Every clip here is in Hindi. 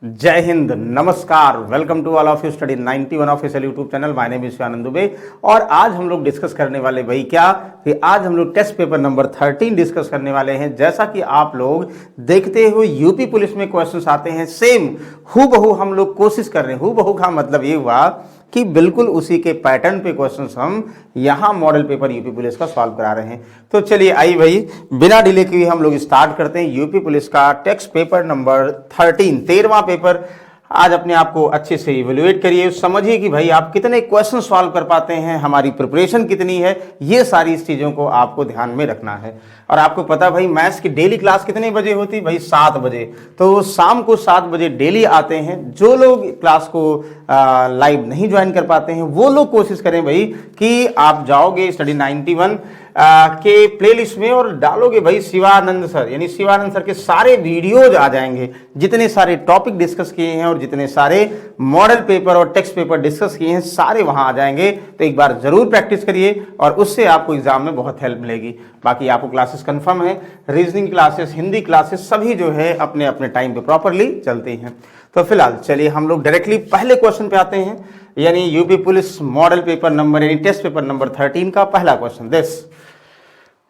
जय हिंद, नमस्कार, welcome to all of you study 91 official YouTube channel. My name is Anand Dubey और आज हम लोग डिस्कस करने वाले भाई क्या कि आज हम लोग टेस्ट पेपर नंबर 13 डिस्कस करने वाले हैं। जैसा कि आप लोग देखते हो यूपी पुलिस में क्वेश्चंस आते हैं सेम हूबहू हम लोग कोशिश कर रहे हैं। हूबहू का मतलब ये हुआ कि बिल्कुल उसी के पैटर्न पे क्वेश्चंस हम यहां मॉडल पेपर यूपी पुलिस का सॉल्व करा रहे हैं। तो चलिए आई भाई बिना डिले किए हम लोग स्टार्ट करते हैं यूपी पुलिस का टेक्स्ट पेपर नंबर 13वां पेपर। आज अपने आप को अच्छे से इवेल्युएट करिए, समझिए कि भाई आप कितने क्वेश्चन सॉल्व कर पाते हैं, हमारी प्रिपरेशन कितनी है, ये सारी चीज़ों को आपको ध्यान में रखना है। और आपको पता भाई मैथ्स की डेली क्लास कितने बजे होती है भाई? 7 बजे। तो शाम को 7 बजे डेली आते हैं। जो लोग क्लास को लाइव नहीं ज्वाइन कर पाते हैं वो लोग कोशिश करें भाई कि आप जाओगे स्टडी 91 के प्लेलिस्ट में और डालोगे भाई शिवानंद सर, यानी शिवानंद सर के सारे वीडियोज आ जाएंगे। जितने सारे टॉपिक डिस्कस किए हैं और जितने सारे मॉडल पेपर और टेक्स्ट पेपर डिस्कस किए हैं सारे वहां आ जाएंगे। तो एक बार जरूर प्रैक्टिस करिए और उससे आपको एग्जाम में बहुत हेल्प मिलेगी। बाकी आपको क्लासेस कंफर्म है, रीजनिंग क्लासेस, हिंदी क्लासेस सभी जो है अपने अपने टाइम पे प्रॉपरली चलती हैं। तो फिलहाल चलिए हम लोग डायरेक्टली पहले क्वेश्चन पे आते हैं, यानी UP police model paper number यानी टेस्ट पेपर नंबर 13 का पहला क्वेश्चन।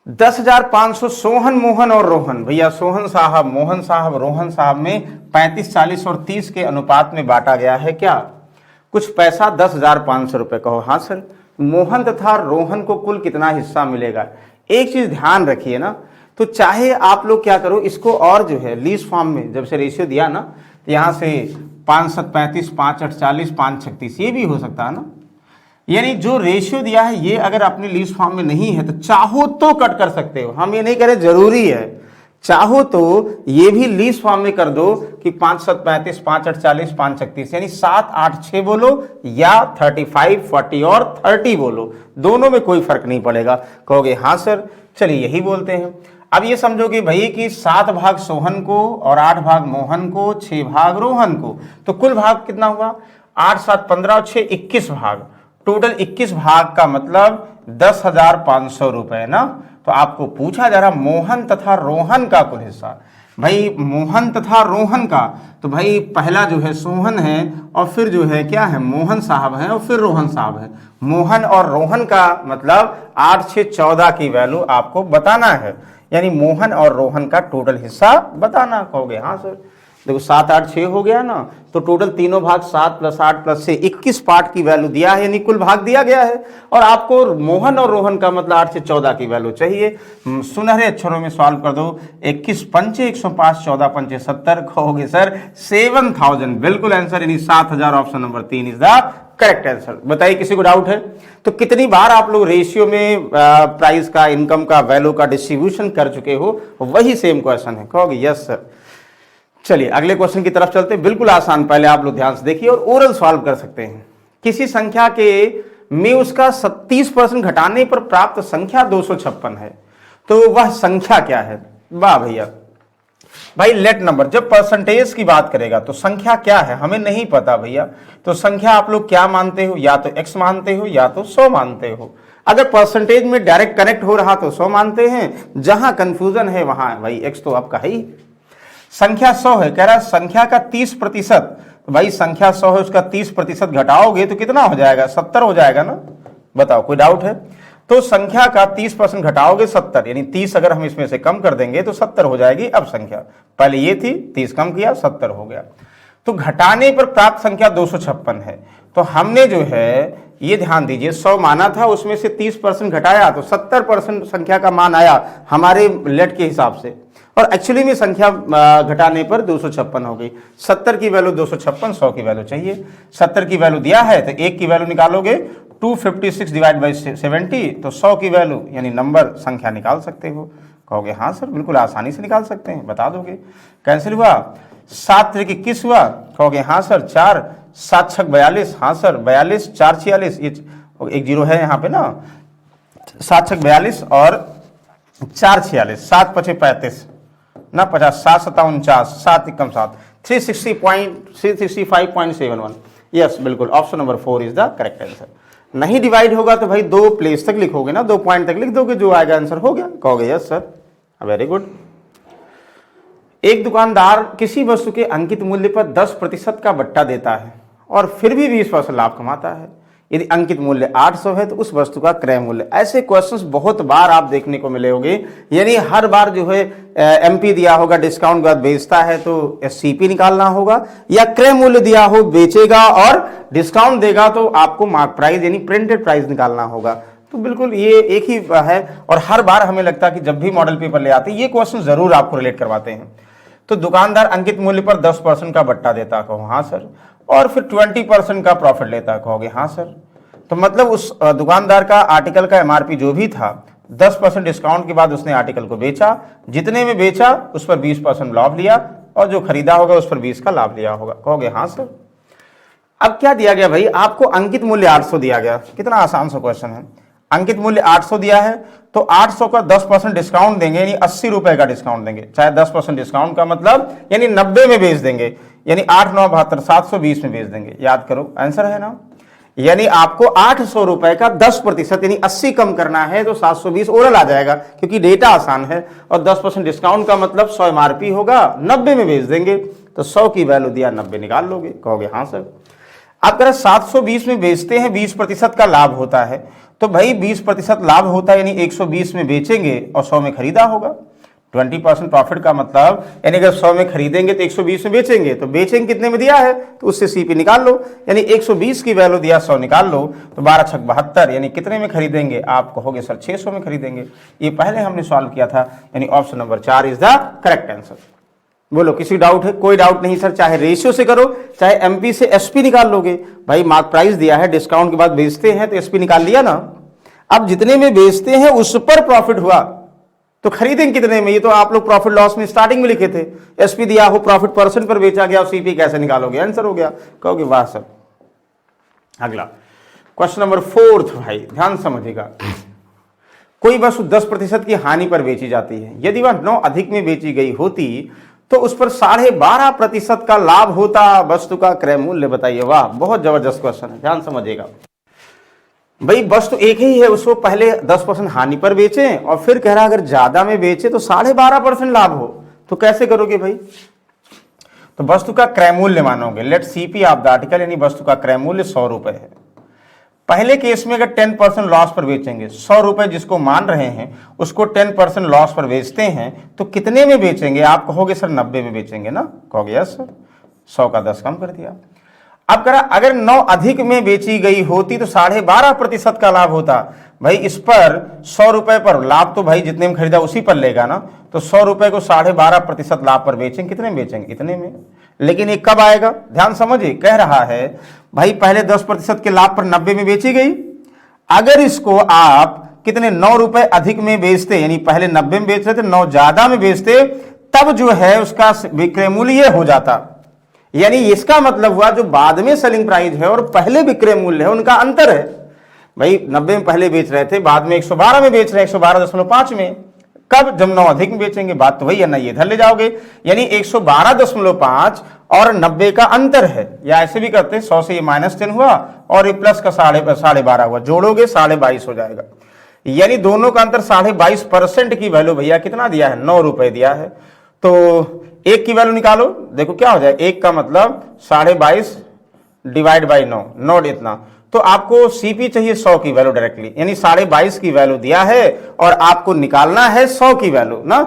10,500 सोहन, मोहन और रोहन। भैया सोहन साहब, मोहन साहब, रोहन साहब में 35, 40 और 30 के अनुपात में बांटा गया है क्या? कुछ पैसा 10,500 रुपए कहो। हाँ सर। मोहन तथा रोहन को कुल कितना हिस्सा मिलेगा? एक चीज ध्यान रखिए ना, तो चाहे आप लोग क्या करो इसको और जो है लीस्ट फॉर्म में जब से रेशियो दिया ना, तो यहां से 5 7 35, 5 8 40, 5 36 ये भी हो सकता है ना। यानी जो रेशियो दिया है ये अगर अपने लीस्ट फॉर्म में नहीं है तो चाहो तो कट कर सकते हो। हम ये नहीं करें जरूरी है, चाहो तो ये भी लीस्ट फॉर्म में कर दो कि 5 7 35, 5 8 40, 5 36, यानी 7 8 6 बोलो या 35 40 और 30 बोलो, दोनों में कोई फर्क नहीं पड़ेगा। कहोगे हाँ सर, चलिए यही बोलते हैं। अब ये समझोगे भाई कि 7 भाग सोहन को और 8 भाग मोहन को, 6 भाग रोहन को, तो कुल भाग कितना हुआ? 8 7 15 और 6 21 भाग, टोटल 21 भाग का मतलब 10,500 रुपए ना। तो आपको पूछा जा रहा मोहन तथा रोहन का कुल हिस्सा। भाई मोहन तथा रोहन का, तो भाई पहला जो है सोहन है और फिर जो है क्या है मोहन साहब है और फिर रोहन साहब है। मोहन और रोहन का मतलब 8 6 14 की वैल्यू आपको बताना है, यानी मोहन और रोहन का टोटल हिस्सा बताना। कहोगे हाँ सर, देखो 7 8 6 हो गया ना, तो टोटल तीनों भाग 7 + 8 + 6 21 पार्ट की वैल्यू दिया है, यानी कुल भाग दिया गया है। और आपको मोहन और रोहन का मतलब 8 से 14 की वैल्यू चाहिए। सुनहरे अक्षरों में सॉल्व कर दो। 21 पंचे 105, 14 पंचे 70। कहोगे सर 7,000, बिल्कुल आंसर, यानी 7,000 option number 3 is the correct answer. बताइए किसी को डाउट है? तो कितनी बार आप लोग रेशियो में प्राइस का, इनकम का, वैल्यू का डिस्ट्रीब्यूशन कर चुके हो? वही सेम क्वेश्चन है। कहोगे यस सर। चलिए अगले क्वेश्चन की तरफ चलते हैं। बिल्कुल आसान, पहले आप लोग ध्यान से देखिए और ओरल सॉल्व कर सकते हैं। किसी संख्या के में उसका 30% घटाने पर प्राप्त संख्या 256 है, तो वह संख्या क्या है? वाह भैया, भाई लेट नंबर जब परसेंटेज की बात करेगा तो संख्या क्या है हमें नहीं पता भैया। तो संख्या आप लोग क्या मानते हो? या तो x मानते हो या तो 100 मानते हो। अगर परसेंटेज में डायरेक्ट कनेक्ट हो रहा तो 100 मानते हैं, जहां कंफ्यूजन है वहां भाई x तो आपका है ही। संख्या 100 है, कह रहा है संख्या का 30%, तो भाई संख्या 100 है उसका 30% घटाओगे तो कितना हो जाएगा? 70 हो जाएगा ना। बताओ कोई डाउट है? तो संख्या का 30% घटाओगे 70, यानी 30 अगर हम इसमें से कम कर देंगे तो 70 हो जाएगी। अब संख्या पहले ये थी, 30 कम किया 70 हो गया। तो घटाने पर प्राप्त संख्या 256 है। तो हमने जो है ये ध्यान दीजिए 100 माना था, उसमें से 30% घटाया तो 70% संख्या का मान आया हमारे लेट के हिसाब से, और एक्चुअली में संख्या घटाने पर 256 हो गई। 70 की वैल्यू 256, 100 की वैल्यू चाहिए। 70 की वैल्यू दिया है तो 1 की वैल्यू निकालोगे 256 डिवाइड बाई 70, तो 100 की वैल्यू यानी नंबर संख्या निकाल सकते हो। कहोगे हाँ सर, बिल्कुल आसानी से निकाल सकते हैं, बता दोगे। कैंसिल हुआ, 7 3 21 हुआ। कहोगे हाँ सर, 4 7 6 42, हाँ सर 42, 4 46, ये एक जीरो है यहाँ पे ना, 7 6 42 और 4 46, 7 5 35 ना 50, 7 7 49, 7 1 7, 365.71। यस बिल्कुल, option number 4 is the correct answer. नहीं डिवाइड होगा तो भाई 2 प्लेस तक लिखोगे ना, 2 पॉइंट तक लिख दोगे, जो आएगा आंसर हो गया। कहोगे यस सर, वेरी गुड। एक दुकानदार किसी वस्तु के अंकित मूल्य पर 10% का बट्टा देता है और फिर भी 20% लाभ कमाता है। यदि अंकित मूल्य 800 है तो उस वस्तु का क्रय मूल्य। ऐसे क्वेश्चंस बहुत बार आप देखने को मिले होंगे, यानी हर बार जो है एमपी दिया होगा, डिस्काउंट के बाद बेचता है तो सीपी निकालना होगा, या क्रय मूल्य दिया हो बेचेगा और डिस्काउंट देगा तो आपको मार्क प्राइस यानी प्रिंटेड प्राइस निकालना होगा। तो बिल्कुल ये एक ही है और हर बार हमें लगता है कि जब भी मॉडल पेपर ले आते हैं ये क्वेश्चन जरूर आपको रिलेट करवाते हैं। तो दुकानदार अंकित मूल्य पर 10% का बट्टा देता, कहो हाँ सर, और फिर 20% का प्रॉफिट लेता, कहोगे हाँ सर। तो मतलब उस दुकानदार का आर्टिकल का एमआरपी जो भी था 10% डिस्काउंट के बाद उसने आर्टिकल को बेचा, जितने में बेचा उस पर 20% लाभ लिया और जो खरीदा होगा उस पर 20 का लाभ लिया होगा, कहोगे हाँ सर। अब क्या दिया गया भाई, आपको अंकित मूल्य 800 दिया गया, कितना आसान सा क्वेश्चन है। अंकित मूल्य 800 दिया है तो 800 का 10% डिस्काउंट देंगे यानी 80 रुपए का डिस्काउंट देंगे, चाहे 10% डिस्काउंट का मतलब यानी 90 में बेच देंगे, यानी 8 9 72 720 में बेच देंगे। याद करो आंसर है ना, यानी आपको 800 रुपए का 10% यानी 80 कम करना है तो 720 ओरल आ जाएगा क्योंकि डेटा आसान है, और 10% डिस्काउंट का मतलब 100 एमआरपी होगा, 90 में बेच देंगे तो 100 की वैल्यू दिया 90 निकाल लोगे, कहोगे हाँ सर। आप कह रहे 720 में बेचते हैं 20% का लाभ होता है, तो भाई 20% लाभ होता है यानी 120 में बेचेंगे और 100 में खरीदा होगा। 20% प्रॉफिट का मतलब यानी अगर 100 में खरीदेंगे तो 120 में बेचेंगे, तो बेचेंगे कितने में दिया है तो उससे सीपी निकाल लो, यानी 120 की वैल्यू दिया 100 निकाल लो, तो 12 छक 72 यानी कितने में खरीदेंगे, आप कहोगे सर 600 में खरीदेंगे। ये पहले हमने सॉल्व किया था, यानी option number 4 is the correct answer. बोलो किसी डाउट है? कोई डाउट नहीं सर, चाहे रेशियो से करो चाहे एमपी से एसपी निकाल लोगे। भाई मार्क प्राइस दिया है, डिस्काउंट के बाद बेचते हैं तो एसपी निकाल लिया ना। अब जितने में बेचते हैं उस पर प्रॉफिट हुआ तो खरीदेंगे कितने में, ये तो आप लोग प्रॉफिट लॉस में स्टार्टिंग में लिखे थे। एसपी दिया हो, प्रॉफिट परसेंट पर बेचा गया, सीपी कैसे निकालोगे, आंसर हो गया, कहोगे वाह सर। अगला क्वेश्चन नंबर 4 भाई ध्यान समझिएगा। कोई वस्तु 10% की हानि पर बेची जाती है, यदि वह 9 अधिक में बेची गई होती तो उस पर 12.5% का लाभ होता, वस्तु का क्रय मूल्य बताइए। वाह बहुत जबरदस्त क्वेश्चन है, ध्यान समझिएगा। भाई वस्तु एक ही है, उसको पहले 10% हानि पर बेचें और फिर कह रहा अगर ज्यादा में बेचे तो 12.5% लाभ हो, तो कैसे करोगे भाई। तो वस्तु का क्रय मूल्य मानोगे, let CP of the article यानी वस्तु का क्रय मूल्य 100 रुपए है। पहले केस में अगर 10% लॉस पर बेचेंगे, 100 रुपए जिसको मान रहे हैं उसको 10% लॉस पर बेचते हैं तो कितने में बेचेंगे, आप कहोगे सर 90 में बेचेंगे ना, कहोगे यस सर, 100 का 10 कम कर दिया। अब करा अगर 9 अधिक में बेची गई होती तो 12.5% का लाभ होता। भाई इस पर 100 रुपए पर लाभ तो भाई जितने में खरीदा उसी पर लेगा ना, तो 100 रुपए को 12.5% लाभ पर बेचेंगे, कितने में बेचेंगे, इतने में। लेकिन ये कब आएगा, ध्यान समझिए, कह रहा है भाई पहले 10% के लाभ पर 90 में बेची गई, अगर इसको आप कितने 9 रुपए अधिक में बेचते, यानी पहले 90 में बेच रहे थे 9 ज्यादा में बेचते, तब जो है उसका विक्रय मूल्य हो जाता। यानी इसका मतलब हुआ जो बाद में सेलिंग प्राइस है और पहले विक्रय मूल्य है उनका अंतर है। भाई 90 में पहले बेच रहे थे, बाद में 112 में बेच रहे हैं, 112.5 में। कब, जब 9 अधिक में बेचेंगे, बात तो वही है ना, ये इधर ले जाओगे, यानी 112.5 और 90 का अंतर है। या ऐसे भी करते हैं 100 से ये -10 हुआ और ये प्लस का 12.5 हुआ, जोड़ोगे 22.5 हो जाएगा। यानी दोनों का अंतर 22.5% की वैल्यू भैया कितना दिया है, 9 रुपए दिया है। तो एक की वैल्यू निकालो, देखो क्या हो जाए, एक का मतलब 22.5 डिवाइड बाई 9, नोट इतना, तो आपको सीपी चाहिए 100 की वैल्यू डायरेक्टली, यानी 22.5 की वैल्यू दिया है और आपको निकालना है 100 की वैल्यू ना।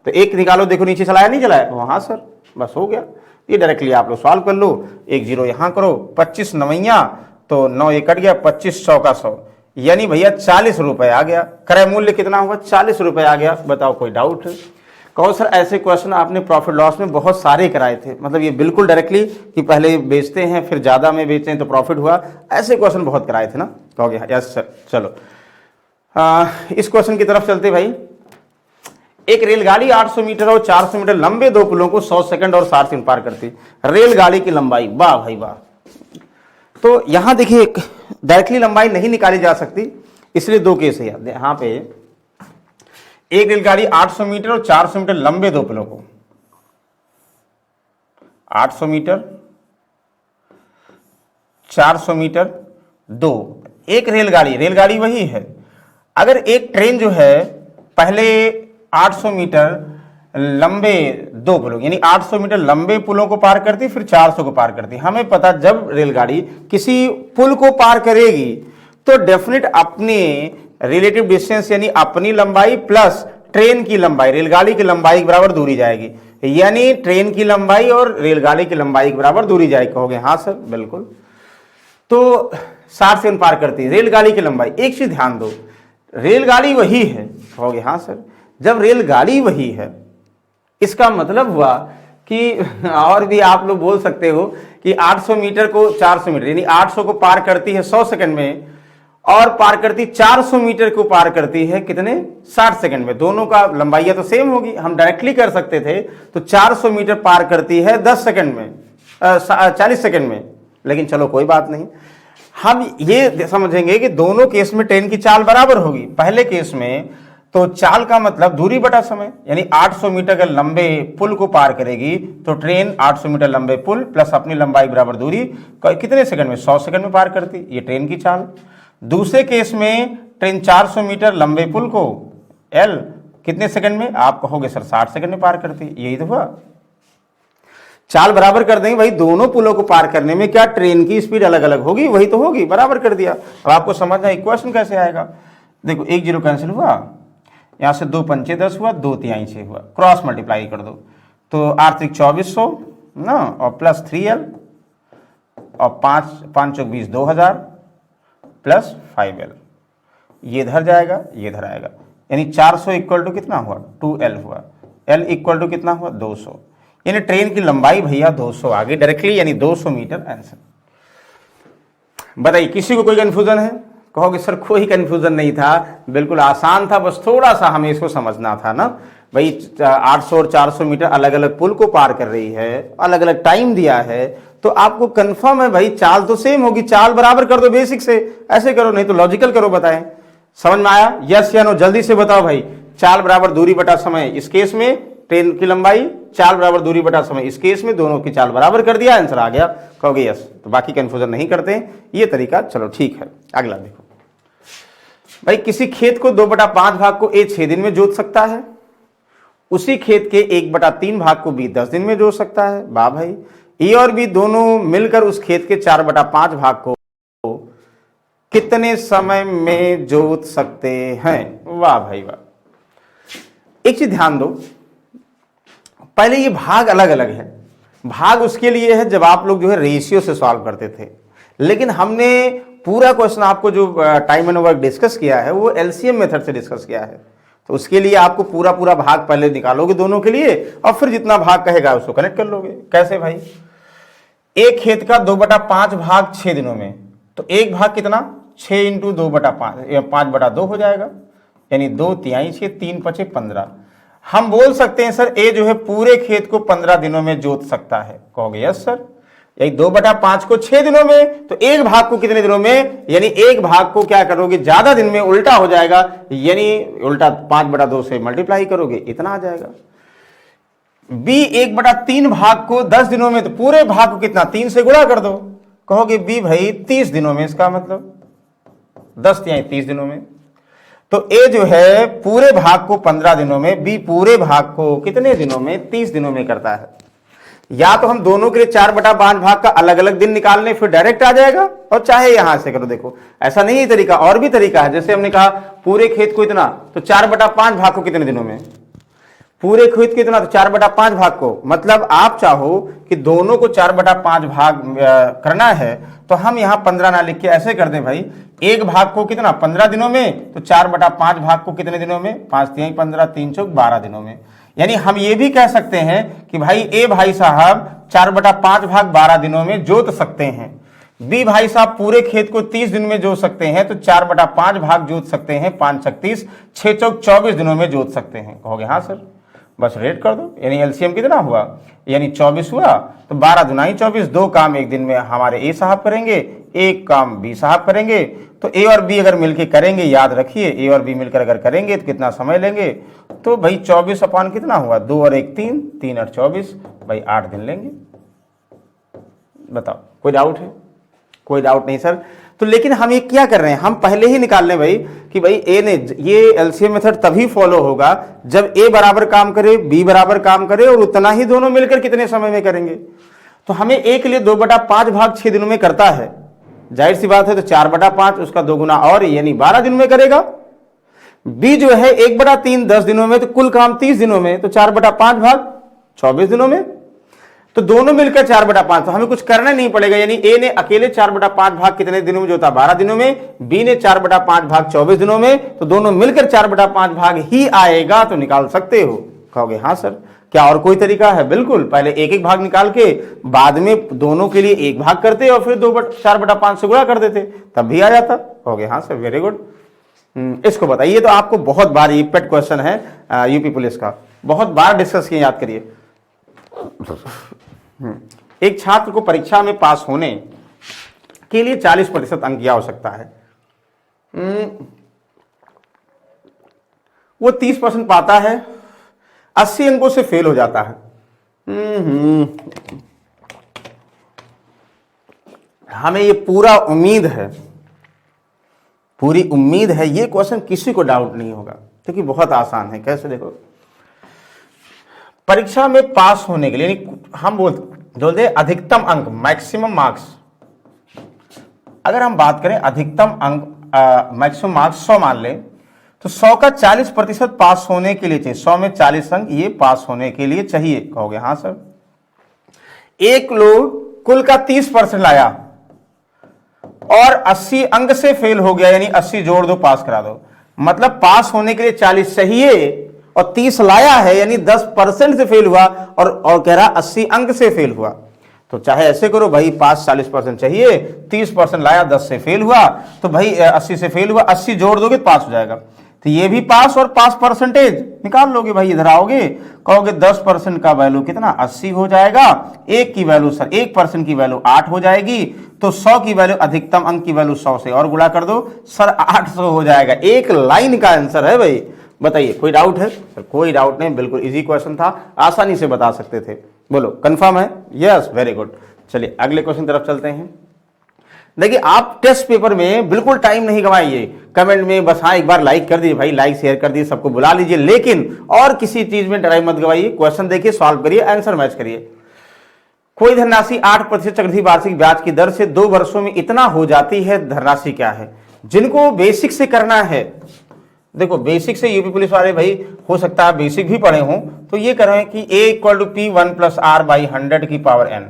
तो एक निकालो, देखो नीचे चलाया नहीं चलाया, हाँ सर, बस हो गया। ये डायरेक्टली आप लोग सॉल्व कर लो, 1 0 यहां करो, 25 9 तो 9 ये कट गया, 25 100 का 100, यानी भैया 40 रुपए आ गया। क्रय मूल्य कितना हुआ, 40 रुपए आ गया। बताओ कोई डाउट है? कहो सर ऐसे क्वेश्चन आपने प्रॉफिट लॉस में बहुत सारे कराए थे, मतलब ये बिल्कुल डायरेक्टली कि पहले बेचते हैं फिर ज्यादा में बेचें तो प्रॉफिट हुआ, ऐसे क्वेश्चन बहुत कराए थे ना, कहोगे यस सर। चलो इस क्वेश्चन की तरफ चलते भाई। एक रेलगाड़ी 800 मीटर और 400 मीटर लंबे 2 पुलों को 100 सेकंड और 60 सेकंड पार करती। रेलगाड़ी की लंबाई, वाह भाई वाह। तो यहां देखिए डायरेक्टली लंबाई नहीं निकाली जा सकती, इसलिए 2 केस है यहां पे। एक रेलगाड़ी 800 मीटर और 400 मीटर लंबे 2 पुलों को, 800 मीटर 400 मीटर 2, एक रेलगाड़ी वही है। अगर एक ट्रेन जो है पहले 800 मीटर लंबे 2 पुलों, यानी 800 मीटर लंबे पुलों को पार करती, फिर 400 को पार करती। हमें पता जब रेलगाड़ी किसी पुल को पार करेगी तो डेफिनेट अपने रिलेटिव डिस्टेंस यानी अपनी लंबाई प्लस ट्रेन की लंबाई, रेलगाड़ी की लंबाई के बराबर दूरी जाएगी, यानी ट्रेन की लंबाई और रेलगाड़ी की लंबाई के बराबर दूरी जाएगी। कहोगे हाँ सर बिल्कुल। तो 60 सेकंड पार करती है रेलगाड़ी की लंबाई। एक चीज ध्यान दो, रेलगाड़ी वही है। कहोगे हाँ सर, जब रेलगाड़ी वही है इसका मतलब हुआ कि और भी आप लोग बोल सकते हो कि 800 मीटर को 400 मीटर, यानी 800 को पार करती है 100 सेकंड में और पार करती 400 मीटर को पार करती है कितने, 60 सेकंड में। दोनों का लंबाइयां तो सेम होगी, हम डायरेक्टली कर सकते थे। तो 400 मीटर पार करती है 10 सेकंड में, 40 सेकंड में, लेकिन चलो कोई बात नहीं। हम ये समझेंगे कि दोनों केस में ट्रेन की चाल बराबर होगी। पहले केस में तो चाल का मतलब दूरी बटा समय, यानी 800 मीटर के लंबे पुल को पार करेगी तो ट्रेन 800 मीटर लंबे पुल प्लस अपनी लंबाई बराबर दूरी कितने सेकंड में, 100 सेकंड में पार करती, ये ट्रेन की चाल। दूसरे केस में ट्रेन 400 मीटर लंबे पुल को एल कितने सेकंड में, आप कहोगे सर 60 सेकंड में पार करती, यही तो हुआ। चाल बराबर कर देंगे भाई, दोनों पुलों को पार करने में क्या ट्रेन की स्पीड अलग अलग होगी, वही तो होगी, बराबर कर दिया। अब आपको समझना इक्वेशन कैसे आएगा। देखो 1 0 कैंसिल हुआ, यहां से 2 पंचे 10 हुआ, 2 तिहाई 6 हुआ, क्रॉस मल्टीप्लाई कर दो तो 8 3 2400 ना, और प्लस 3L और 5 चौक 20 2000 प्लस 5L, ये इधर जाएगा ये इधर आएगा, यानी 400 इक्वल टू कितना हुआ, 2L हुआ, L इक्वल टू कितना हुआ 200, यानी ट्रेन की लंबाई भैया 200 आ गई डायरेक्टली, यानी 200 मीटर आंसर। बताइए किसी को कोई कंफ्यूजन है। कहोगे सर कोई कंफ्यूजन नहीं था, बिल्कुल आसान था, बस थोड़ा सा हमें इसको समझना था ना भाई। 800 और 400 मीटर अलग अलग पुल को पार कर रही है, अलग अलग टाइम दिया है, तो आपको कंफर्म है भाई चाल तो सेम होगी, चाल बराबर कर दो बेसिक से, ऐसे करो नहीं तो लॉजिकल करो। बताएं समझ में आया, यस या नो, जल्दी से बताओ भाई। चाल बराबर दूरी बटा समय, इस केस में ट्रेन की लंबाई, चाल बराबर दूरी बटा समय, इस केस में दोनों की चाल बराबर कर दिया, आंसर आ गया। कहोगे यस, तो बाकी कंफ्यूजन नहीं करते ये तरीका, चलो ठीक है। अगला देखो भाई, किसी खेत को 2/5 भाग को ए 6 दिन में जोत सकता है, उसी खेत के 1/3 भाग को बी 10 दिन में जोत सकता है। वाह भाई, ए और बी दोनों मिलकर उस खेत के 4/5 भाग को कितने समय में जोत सकते हैं। वाह भाई वाह। एक चीज ध्यान दो, पहले ये भाग अलग अलग है, भाग उसके लिए है जब आप लोग जो है रेशियो से सॉल्व करते थे, लेकिन हमने पूरा क्वेश्चन आपको जो टाइम एंड वर्क डिस्कस किया है वो एलसीएम मेथड से डिस्कस किया है। तो उसके लिए आपको पूरा पूरा भाग पहले निकालोगे दोनों के लिए, और फिर जितना भाग कहेगा उसको कनेक्ट कर लोगे। कैसे भाई, एक खेत का 2/5 भाग 6 दिनों में, तो एक भाग कितना 6 इंटू 2/5 या 5/2 हो जाएगा, यानी 2 तिहाई 6 3 5 15। हम बोल सकते हैं सर ए जो है पूरे खेत को 15 दिनों में जोत सकता है। कहोगे यस सर, यही 2/5 को 6 दिनों में, तो एक भाग को कितने दिनों में, यानी एक भाग को क्या करोगे ज्यादा दिन में, उल्टा हो जाएगा, यानी उल्टा 5/2 से मल्टीप्लाई करोगे, इतना आ जाएगा। बी 1/3 भाग को 10 दिनों में, तो पूरे भाग को कितना 3 से गुणा कर दो। कहोगे बी भाई 30 दिनों में, इसका मतलब 10 तिहाई 30 दिनों में। तो ए जो है पूरे भाग को 15 दिनों में, बी पूरे भाग को कितने दिनों में, 30 दिनों में करता है। या तो हम दोनों के लिए 4/5 भाग का अलग अलग दिन निकाल लें, फिर डायरेक्ट आ जाएगा, और चाहे यहां से करो। देखो ऐसा नहीं है तरीका, और भी तरीका है। जैसे हमने कहा पूरे खेत को इतना, तो 4/5 भाग को कितने दिनों में, पूरे खेत को इतना, तो 4/5 भाग को, मतलब आप चाहो कि दोनों को 4/5 भाग करना है, तो हम यहां 15 ना लिख के ऐसे कर दें भाई, एक भाग को कितना 15 दिनों में, तो 4/5 भाग को कितने दिनों में, 5 तिहाई 15 3 चौक 12 दिनों में। यानी हम ये भी कह सकते हैं कि भाई ए भाई साहब 4/5 भाग 12 दिनों में जोत सकते हैं, बी भाई साहब पूरे खेत को 30 दिन में जोत सकते हैं, तो 4/5 भाग जोत सकते हैं, 5 छक 30 6 चौक 24 दिनों में जोत सकते हैं। कहोगे हाँ सर, बस रेट कर दो, यानी एलसीएम कितना हुआ, यानी 24 हुआ, तो 12 दुनाई 24, 2 काम एक दिन में हमारे ए साहब करेंगे, एक काम बी साहब करेंगे। तो ए और बी अगर मिलकर करेंगे, याद रखिए ए और बी मिलकर अगर करेंगे तो कितना समय लेंगे, तो भाई 24 अपान कितना हुआ, 2 और 1 3, 3 और 24, भाई 8 दिन लेंगे। बताओ कोई डाउट है, कोई डाउट नहीं सर। तो लेकिन हम ये क्या कर रहे हैं, हम पहले ही निकाल लें भाई कि भाई ए ने, ये एलसीएम मेथड तभी फॉलो होगा जब ए बराबर काम करे, बी बराबर काम करे और उतना ही दोनों मिलकर कितने समय में करेंगे। तो हमें ए के लिए 2/5 भाग 6 दिनों में करता है, जाहिर सी बात है, तो 4/5 उसका 2 गुना और यानी 12 दिन में करेगा। बी जो है 1/3 10 दिनों में, तो कुल काम 30 दिनों में, तो 4/5 भाग 24 दिनों में, तो दोनों मिलकर 4/5, तो हमें कुछ करना नहीं पड़ेगा। यानी ए ने अकेले 4/5 भाग कितने दिनों में जो था 12 दिनों में, बी ने 4/5 भाग 24 दिनों में, तो दोनों मिलकर 4/5 भाग ही आएगा, तो निकाल सकते हो। कहोगे हाँ सर, क्या और कोई तरीका है? बिल्कुल, पहले एक एक भाग निकाल के बाद में दोनों के लिए एक भाग करते और फिर 4/5 से गुणा कर देते, तब भी आ जाता। कहोगे हाँ सर, वेरी गुड। इसको बताइए, तो आपको बहुत बार ये पेट क्वेश्चन है यूपी पुलिस का, बहुत बार डिस्कस किए, याद करिए। एक छात्र को परीक्षा में पास होने के लिए 40% अंक की आवश्यकता है। वो 30% पाता है, 80 अंकों से फेल हो जाता है। हमें ये पूरा उम्मीद है, पूरी उम्मीद है ये क्वेश्चन किसी को डाउट नहीं होगा, क्योंकि बहुत आसान है। कैसे? देखो, परीक्षा में पास होने के लिए हम बोलते अधिकतम अंक, मैक्सिमम मार्क्स, अगर हम बात करें अधिकतम अंक मैक्सिमम मार्क्स 100 मान लें, तो 100 का 40% पास होने के लिए चाहिए। 100 में 40 अंक ये पास होने के लिए चाहिए। कहोगे हाँ सर। एक लोग कुल का 30% लाया और 80 अंक से फेल हो गया, यानी 80 जोड़ दो, पास करा दो। मतलब पास होने के लिए 40 चाहिए और 30 लाया है, यानी 10% से फेल हुआ, और कह रहा 80 अंक से फेल हुआ। तो चाहे ऐसे करो भाई, पास 40% चाहिए, 30% लाया, 10 से फेल हुआ, तो भाई 80 से फेल हुआ, 80 जोड़ दोगे तो पास हो जाएगा। तो ये भी पास और पास परसेंटेज निकाल लोगे भाई, इधर आओगे, कहोगे 10% का वैल्यू कितना 80 हो जाएगा, एक की वैल्यू सर 1% की वैल्यू 8 हो जाएगी, तो 100 की वैल्यू, अधिकतम अंक की वैल्यू 100 से और गुणा कर दो सर, 800 हो जाएगा। एक लाइन का आंसर है भाई। बताइए, कोई डाउट है? कोई डाउट नहीं, बिल्कुल इजी क्वेश्चन था, आसानी से बता सकते थे। बोलो, कंफर्म है? Yes, very good. चलिए अगले क्वेश्चन तरफ चलते हैं। देखिए, आप टेस्ट पेपर में बिल्कुल टाइम नहीं गवाइए, कमेंट में बस हाँ एक बार लाइक कर दीजिए भाई, लाइक शेयर कर दीजिए, सबको बुला लीजिए, लेकिन और किसी चीज में टाइम मत गवाइए। क्वेश्चन देखिए, सॉल्व करिए, आंसर मैच करिए। कोई धनराशि 8% चक्रवृद्धि वार्षिक ब्याज की दर से 2 वर्षों में इतना हो जाती है, धनराशि क्या है? जिनको बेसिक से करना है, देखो बेसिक से यूपी पुलिस वाले भाई हो सकता है बेसिक भी पढ़े हों, तो ये कर रहे हैं कि a = P1 + R/100⁴n,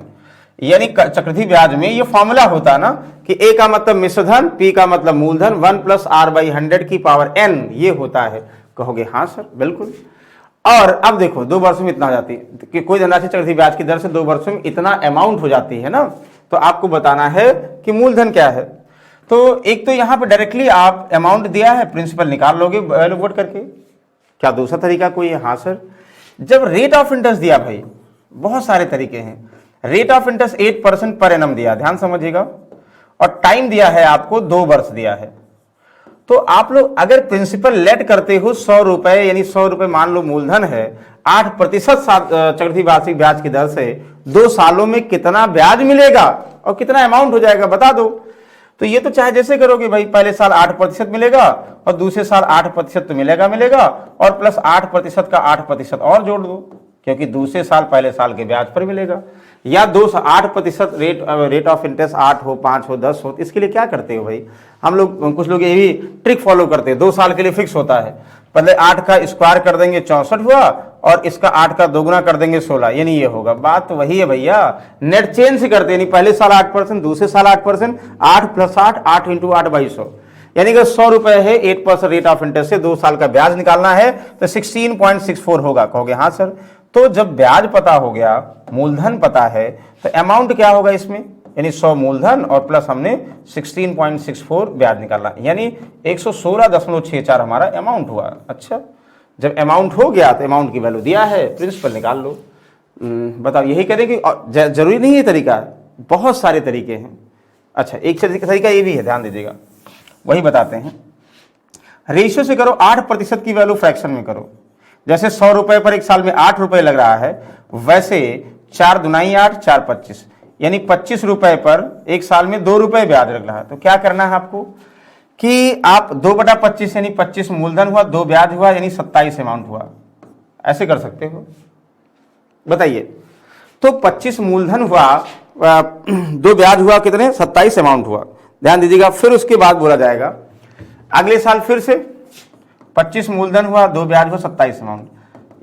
यानी चक्रवृद्धि ब्याज में ये फॉर्मूला होता है ना कि a का मतलब मिश्रधन, p का मतलब मूलधन, 1 + R/100⁴n ये होता है। कहोगे हाँ सर, बिल्कुल। और अब देखो 2 वर्षों में इतना हो जाती है कि कोई धनराशि चक्रवृद्धि ब्याज की दर से 2 वर्षों में इतना अमाउंट हो जाती है ना, तो आपको बताना है कि मूलधन क्या है। तो एक तो यहां पे डायरेक्टली आप अमाउंट दिया है, प्रिंसिपल निकाल लोगे वैल्यू पुट करके। क्या दूसरा तरीका कोई है? हाँ सर। जब रेट ऑफ इंटरेस्ट दिया भाई, बहुत सारे तरीके हैं। Rate of interest 8% per annum दिया, ध्यान समझिएगा, और टाइम दिया है आपको 2 वर्ष दिया है। तो आप लोग अगर प्रिंसिपल लेट करते हो 100 रुपए, यानी 100 रुपए मान लो मूलधन है, 8% चक्रवृद्धि वार्षिक ब्याज की दर से 2 सालों में कितना ब्याज मिलेगा और कितना अमाउंट हो जाएगा बता दो। तो ये तो चाहे जैसे करोगे भाई, पहले साल 8% मिलेगा और दूसरे साल 8% तो मिलेगा और प्लस 8% का 8% और जोड़ दो, क्योंकि दूसरे साल पहले साल के ब्याज पर मिलेगा। या 8% रेट ऑफ इंटरेस्ट 8 हो, 5 हो, 10 हो, इसके लिए क्या करते हो भाई? हम लोग, कुछ लोग ये भी ट्रिक फॉलो करते हैं, 2 साल के लिए फिक्स होता है, पहले 8 का स्क्वायर कर देंगे 64 हुआ, और इसका 8 का दोगुना कर देंगे 16, यानी ये होगा। बात तो वही है भैया, नेट चेंज से करते हैं, नहीं पहले साल 8%, दूसरे साल 8%, 8 + 8, 8 × 8 / 100, यानी कि 100 रुपए है, 8% रेट ऑफ इंटरेस्ट से 2 साल का ब्याज निकालना है, तो 16.64 होगा। कहोगे हाँ सर। तो जब ब्याज पता हो गया, मूलधन पता है, तो अमाउंट क्या होगा इसमें, यानी 100 मूलधन और प्लस हमने 16.64 ब्याज निकाला, यानी 116.64 हमारा अमाउंट हुआ। अच्छा, जब अमाउंट हो गया तो अमाउंट की वैल्यू दिया है, प्रिंसिपल निकाल लो। बताओ, यही करेंगे? जरूरी नहीं है तरीका, बहुत सारे तरीके हैं। अच्छा, एक तरीका ये भी है, ध्यान दीजिएगा, वही बताते हैं। रेशियो से करो, 8% की वैल्यू फ्रैक्शन में करो। जैसे 100 रुपए पर एक साल में 8 रुपए लग रहा है, वैसे 4 × 2 = 8, 4 × 25, यानी 25 रुपए पर एक साल में 2 रुपए ब्याज लग रहा है। तो क्या करना है आपको कि आप 2/25 यानी 25 मूलधन हुआ, 2 ब्याज हुआ, यानी 27 अमाउंट हुआ। ऐसे कर सकते हो, बताइए। तो 25 मूलधन हुआ, 2 ब्याज हुआ, कितने, 27 अमाउंट हुआ। ध्यान दीजिएगा। फिर उसके बाद बोला जाएगा अगले साल फिर से 25 मूलधन हुआ, 2 ब्याज हुआ, 27 अमाउंट,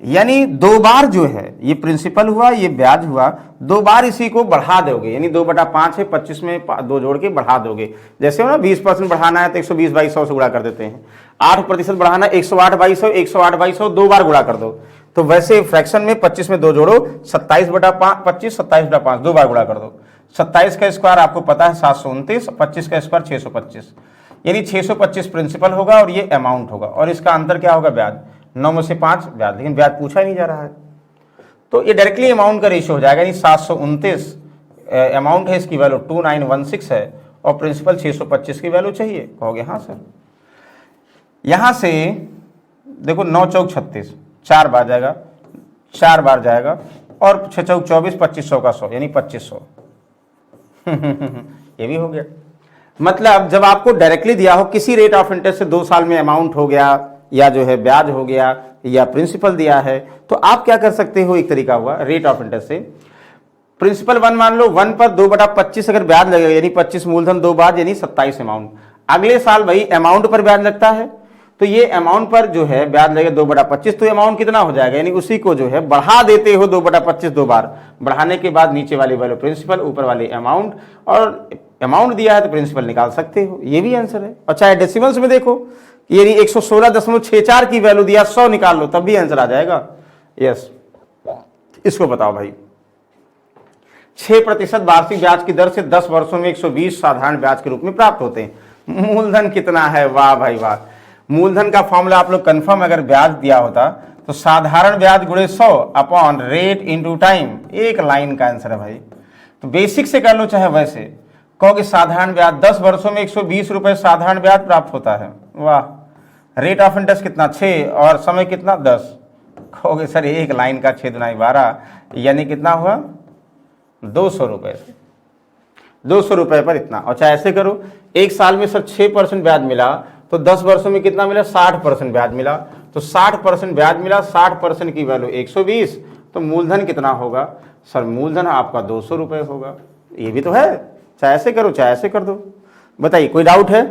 यानी 2 बार जो है ये प्रिंसिपल हुआ, ये ब्याज हुआ, 2 बार इसी को बढ़ा दोगे। यानी 2/5 है, 25 में 2 जोड़ के बढ़ा दोगे। जैसे हो ना 20% बढ़ाना है तो 120/100 से गुणा कर देते हैं। 8% बढ़ाना 108/100, 108/100 2 बार गुणा कर दो। तो वैसे फ्रैक्शन में 25 में 2 जोड़ो, 27/25, 27/5 2 बार गुणा कर दो। 27 का स्क्वायर आपको पता है 729, 25 का स्क्वायर 625, यानी 625 प्रिंसिपल होगा और ये अमाउंट होगा। और इसका अंतर क्या होगा, ब्याज। 9 में से 5 ब्याज, लेकिन ब्याज पूछा ही नहीं जा रहा है, तो ये डायरेक्टली अमाउंट का रेशियो हो जाएगा। यानी 729 अमाउंट है, इसकी वैल्यू 2916 है और प्रिंसिपल 625 की वैल्यू चाहिए। कहोगे हाँ सर। यहां से देखो 9 चौक 36, 4 बार जाएगा, 4 बार जाएगा, और 6 चौक 24, 2500 का 100 यानी 2500 ये भी हो गया। मतलब जब आपको डायरेक्टली दिया हो किसी रेट ऑफ इंटरेस्ट से 2 साल में अमाउंट हो गया, या जो है ब्याज हो गया, या प्रिंसिपल दिया है, तो आप क्या कर सकते हो, एक तरीका हुआ रेट ऑफ इंटरेस्ट से। प्रिंसिपल 1 मान लो, 1 पर 2/25 अगर ब्याज लगेगा, यानी 25 मूलधन 2 बार, यानी 27 अमाउंट। अगले साल भाई अमाउंट पर ब्याज लगता है, तो ये अमाउंट पर जो है ब्याज लगेगा 2/25, तो अमाउंट कितना हो जाएगा, यानी उसी को जो है बढ़ा देते हो 2/25 2 बार। बढ़ाने के बाद नीचे वाली वैल्यू प्रिंसिपल, ऊपर वाली अमाउंट, और अमाउंट दिया है तो प्रिंसिपल निकाल सकते हो। ये भी आंसर है। और चाहे डेसिमल्स में देखो, यानी 116.64 की वैल्यू दिया, 100 निकाल लो तब भी आंसर आ जाएगा। यस, इसको बताओ भाई। 6% वार्षिक ब्याज की दर से 10 वर्षों में 120 साधारण ब्याज के रूप में प्राप्त होते हैं। मूलधन कितना है, वाह भाई वाह। मूलधन का फॉर्मूला आप लोग कंफर्म, अगर ब्याज दिया होता तो साधारण ब्याज गुणे 100 अपॉन रेट इनटू टाइम, एक लाइन का आंसर है भाई। तो बेसिक से कर लो, चाहे वैसे कहोगे साधारण ब्याज 10 वर्षों में 120 रुपए साधारण ब्याज प्राप्त होता है। वाह। रेट ऑफ इंटरेस्ट कितना, 6, और समय कितना, 10। कहोगे सर एक लाइन का 6 दुनाई 12, यानी कितना हुआ, 200 रुपए से 200 रुपए पर इतना। और चाहे ऐसे करो, एक साल में सर 6% ब्याज मिला, तो 10 वर्षों में कितना मिला, 60% ब्याज मिला। तो 60% ब्याज मिला, 60% की वैल्यू 120, तो मूलधन कितना होगा सर, मूलधन आपका 200 रुपए होगा। ये भी तो है, चाहे ऐसे करो चाहे ऐसे कर दो। बताइए कोई डाउट है।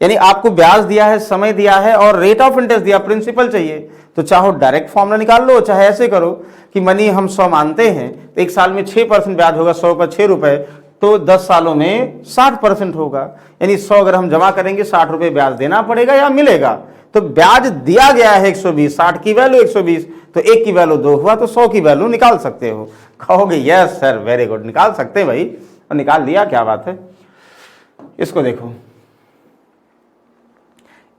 यानी आपको ब्याज दिया है, समय दिया है, और रेट ऑफ इंटरेस्ट दिया, प्रिंसिपल चाहिए, तो चाहो डायरेक्ट फॉर्मूला निकाल लो, चाहे ऐसे करो कि मनी हम 100 मानते हैं, तो एक साल में 6% ब्याज होगा, 100 पर 6 रुपए, तो 10 सालों में 60% होगा। यानी 100 अगर हम जमा करेंगे, 60 रुपए ब्याज देना पड़ेगा या मिलेगा। तो ब्याज दिया गया है 120, 60 की वैल्यू 120, तो 1 की वैल्यू 2 हुआ, तो 100 की वैल्यू निकाल सकते हो। कहोगे यस सर वेरी गुड, निकाल सकते हैं भाई, और निकाल लिया, क्या बात है। इसको देखो,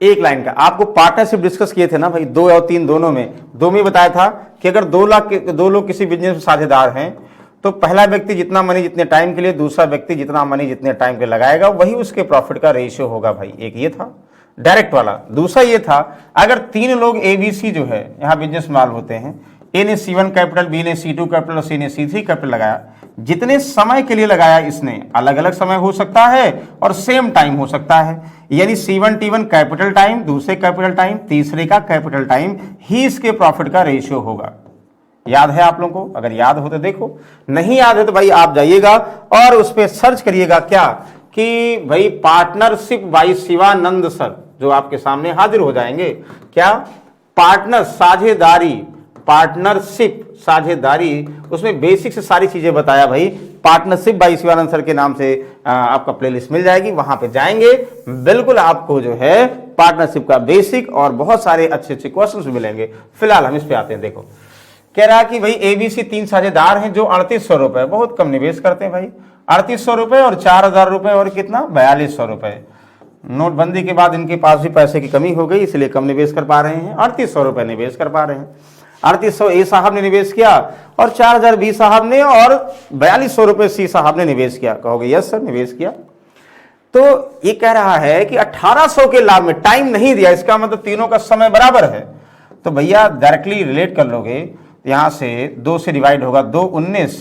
एक लाइन का आपको पार्टनरशिप डिस्कस किए थे ना भाई, 2 और 3 दोनों में, दो में बताया था कि अगर 2 लोग किसी बिजनेस में साझेदार हैं, तो पहला व्यक्ति जितना मनी जितने टाइम के लिए, दूसरा व्यक्ति जितना मनी जितने टाइम के लगाएगा, वही उसके प्रॉफिट का रेशियो होगा भाई। एक ये था डायरेक्ट वाला। दूसरा ये था, अगर 3 लोग ABC जो है यहाँ बिजनेस माल होते हैं, A ने C1 कैपिटल, B ने C2 कैपिटल और C ने C3 कैपिटल लगाया, जितने समय के लिए लगाया इसने अलग अलग समय हो सकता है और सेम टाइम हो सकता है। यानी C1 T1 कैपिटल टाइम, दूसरे कैपिटल टाइम, तीसरे का कैपिटल टाइम ही इसके प्रॉफिट का रेशियो होगा। याद है आप लोगों को? अगर याद हो तो देखो, नहीं याद है तो भाई आप जाइएगा और उस पर सर्च करिएगा क्या कि भाई पार्टनरशिप बाई शिवानंद सर, जो आपके सामने हाजिर हो जाएंगे। क्या पार्टनर, साझेदारी, पार्टनरशिप साझेदारी, उसमें बेसिक से सारी चीजें बताया भाई। पार्टनरशिप बाई शिवानंद सर के नाम से आपका प्लेलिस्ट मिल जाएगी, वहां पे जाएंगे, बिल्कुल आपको जो है पार्टनरशिप का बेसिक और बहुत सारे अच्छे अच्छे क्वेश्चंस मिलेंगे। फिलहाल हम इस पे आते हैं। देखो कह रहा कि भाई ABC 3 साझेदार हैं जो 3800 रुपए, बहुत कम निवेश करते हैं भाई, 3800 रुपए और 4000 रुपए और कितना 4200 रुपए। नोटबंदी के बाद इनके पास भी पैसे की कमी हो गई, इसलिए कम निवेश कर पा रहे हैं, 3800 रुपए निवेश कर पा रहे हैं। 3800 A साहब ने निवेश किया और 4000 B साहब ने और 4200 रुपए C साहब ने निवेश किया। कहोगे यस सर निवेश किया। तो ये कह रहा है कि 1800 के लाभ में टाइम नहीं दिया, इसका मतलब तीनों का समय बराबर है। तो भैया डायरेक्टली रिलेट कर लोगे, यहां से 2 से डिवाइड होगा, 2 19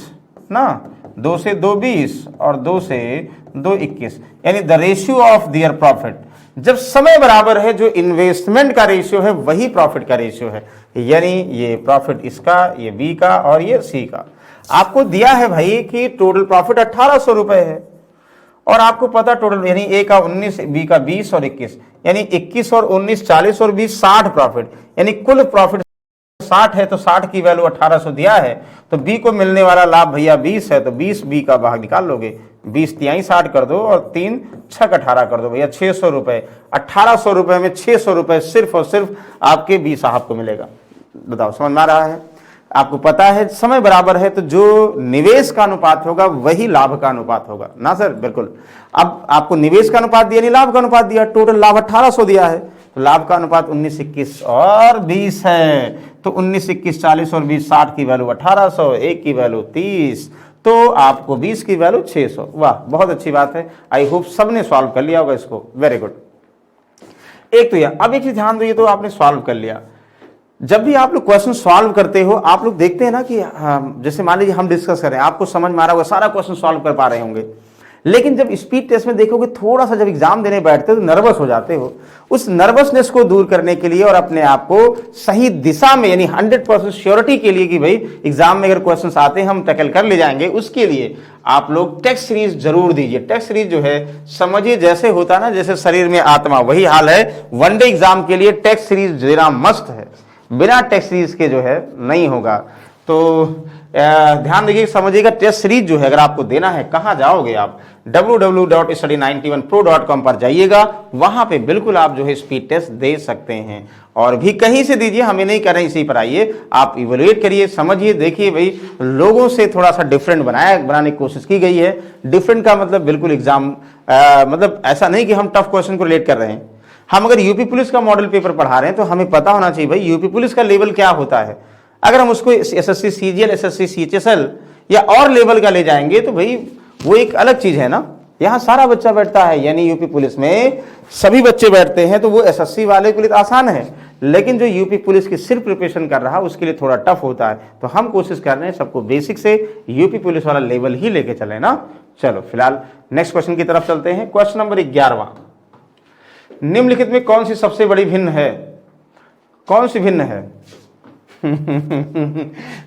ना, 2 से 2 20 और 2 से 2 21, यानी the ratio of their profit. जब समय बराबर है, जो इन्वेस्टमेंट का रेशियो है वही प्रॉफिट का रेशियो है, यानी ये प्रॉफिट इसका, ये बी का और ये सी का। आपको दिया है भाई कि टोटल प्रॉफिट 1800 रुपए है, और आपको पता टोटल यानी ए का 19, बी का 20 और 21, यानी 21 और 19 40 और 20 60 प्रॉफिट, यानी कुल प्रॉफिट 60 है, तो 60 की वैल्यू 1800 दिया है, तो बी को मिलने वाला लाभ भैया 20 है, तो 20 बी का भाग निकाल लोगे, 20 तिहाई 60 कर दो और 3 छक 18 कर दो भैया, 600 रुपए। 1800 रुपए में 600 रुपए सिर्फ और सिर्फ आपके बी साहब को मिलेगा। बताओ समझ में आ रहा है? आपको पता है समय बराबर है, तो जो निवेश का अनुपात होगा वही लाभ का अनुपात होगा ना सर? बिल्कुल। अब आपको निवेश का अनुपात दिया नहीं, लाभ का अनुपात दिया, टोटल लाभ 1800 दिया है, तो लाभ का अनुपात 19 21 और 20 है, तो 19 21 40 और 20 60 की वैल्यू 1800, एक की वैल्यू 30, तो आपको 20 की वैल्यू 600। वाह, बहुत अच्छी बात है। आई होप सबने सॉल्व कर लिया होगा इसको, वेरी गुड। एक तो यह, अब एक चीज ध्यान दो, ये तो आपने सॉल्व कर लिया। जब भी आप लोग क्वेश्चन सॉल्व करते हो, आप लोग देखते हैं ना कि जैसे मान लीजिए हम डिस्कस कर रहे हैं, आपको समझ में आ रहा होगा, सारा क्वेश्चन सॉल्व कर पा रहे होंगे, लेकिन जब स्पीड टेस्ट में देखोगे, थोड़ा सा जब एग्जाम देने बैठते हो तो नर्वस हो जाते हो। उस नर्वसनेस को दूर करने के लिए और अपने आप को सही दिशा में, यानी 100% श्योरिटी के लिए कि भाई एग्जाम में अगर क्वेश्चंस आते हैं हम टैकल कर ले जाएंगे, उसके लिए आप लोग टेस्ट सीरीज जरूर दीजिए। टेस्ट सीरीज जो है समझिए जैसे होता है ना, जैसे शरीर में आत्मा, वही हाल है। वनडे एग्जाम के लिए टेस्ट सीरीज देना मस्ट है, बिना टेस्ट सीरीज के जो है नहीं होगा। तो ध्यान देखिए, समझिएगा, टेस्ट सीरीज जो है अगर आपको देना है, कहां जाओगे आप? www.study91pro.com पर जाइएगा, वहां पे बिल्कुल आप जो है स्पीड टेस्ट दे सकते हैं, और भी कहीं से दीजिए, हमें नहीं कर रहे, इसी पर आइए, आप इवेलुएट करिए, समझिए, देखिए भाई लोगों से थोड़ा सा डिफरेंट बनाने की कोशिश की गई है। डिफरेंट का मतलब बिल्कुल एग्जाम मतलब ऐसा नहीं कि हम टफ क्वेश्चन को रिलेट कर रहे हैं। हम अगर यूपी पुलिस का मॉडल पेपर पढ़ा रहे हैं तो हमें पता होना चाहिए भाई यूपी पुलिस का लेवल क्या होता है। अगर हम उसको एसएससी सीजीएल, एसएससी सीएचएसएल या और लेवल का ले जाएंगे तो भाई वो एक अलग चीज है ना। यहां सारा बच्चा बैठता है, यानी यूपी पुलिस में सभी बच्चे बैठते हैं, तो वो एसएससी वाले के लिए आसान है, लेकिन जो यूपी पुलिस की सिर्फ प्रिपरेशन कर रहा है उसके लिए थोड़ा टफ होता है। तो हम कोशिश कर रहे हैं सबको बेसिक से यूपी पुलिस वाला लेवल ही लेके चले ना। चलो फिलहाल नेक्स्ट क्वेश्चन की तरफ चलते हैं। क्वेश्चन नंबर 11वां, निम्नलिखित में कौन सी सबसे बड़ी भिन्न है? कौन सी भिन्न है?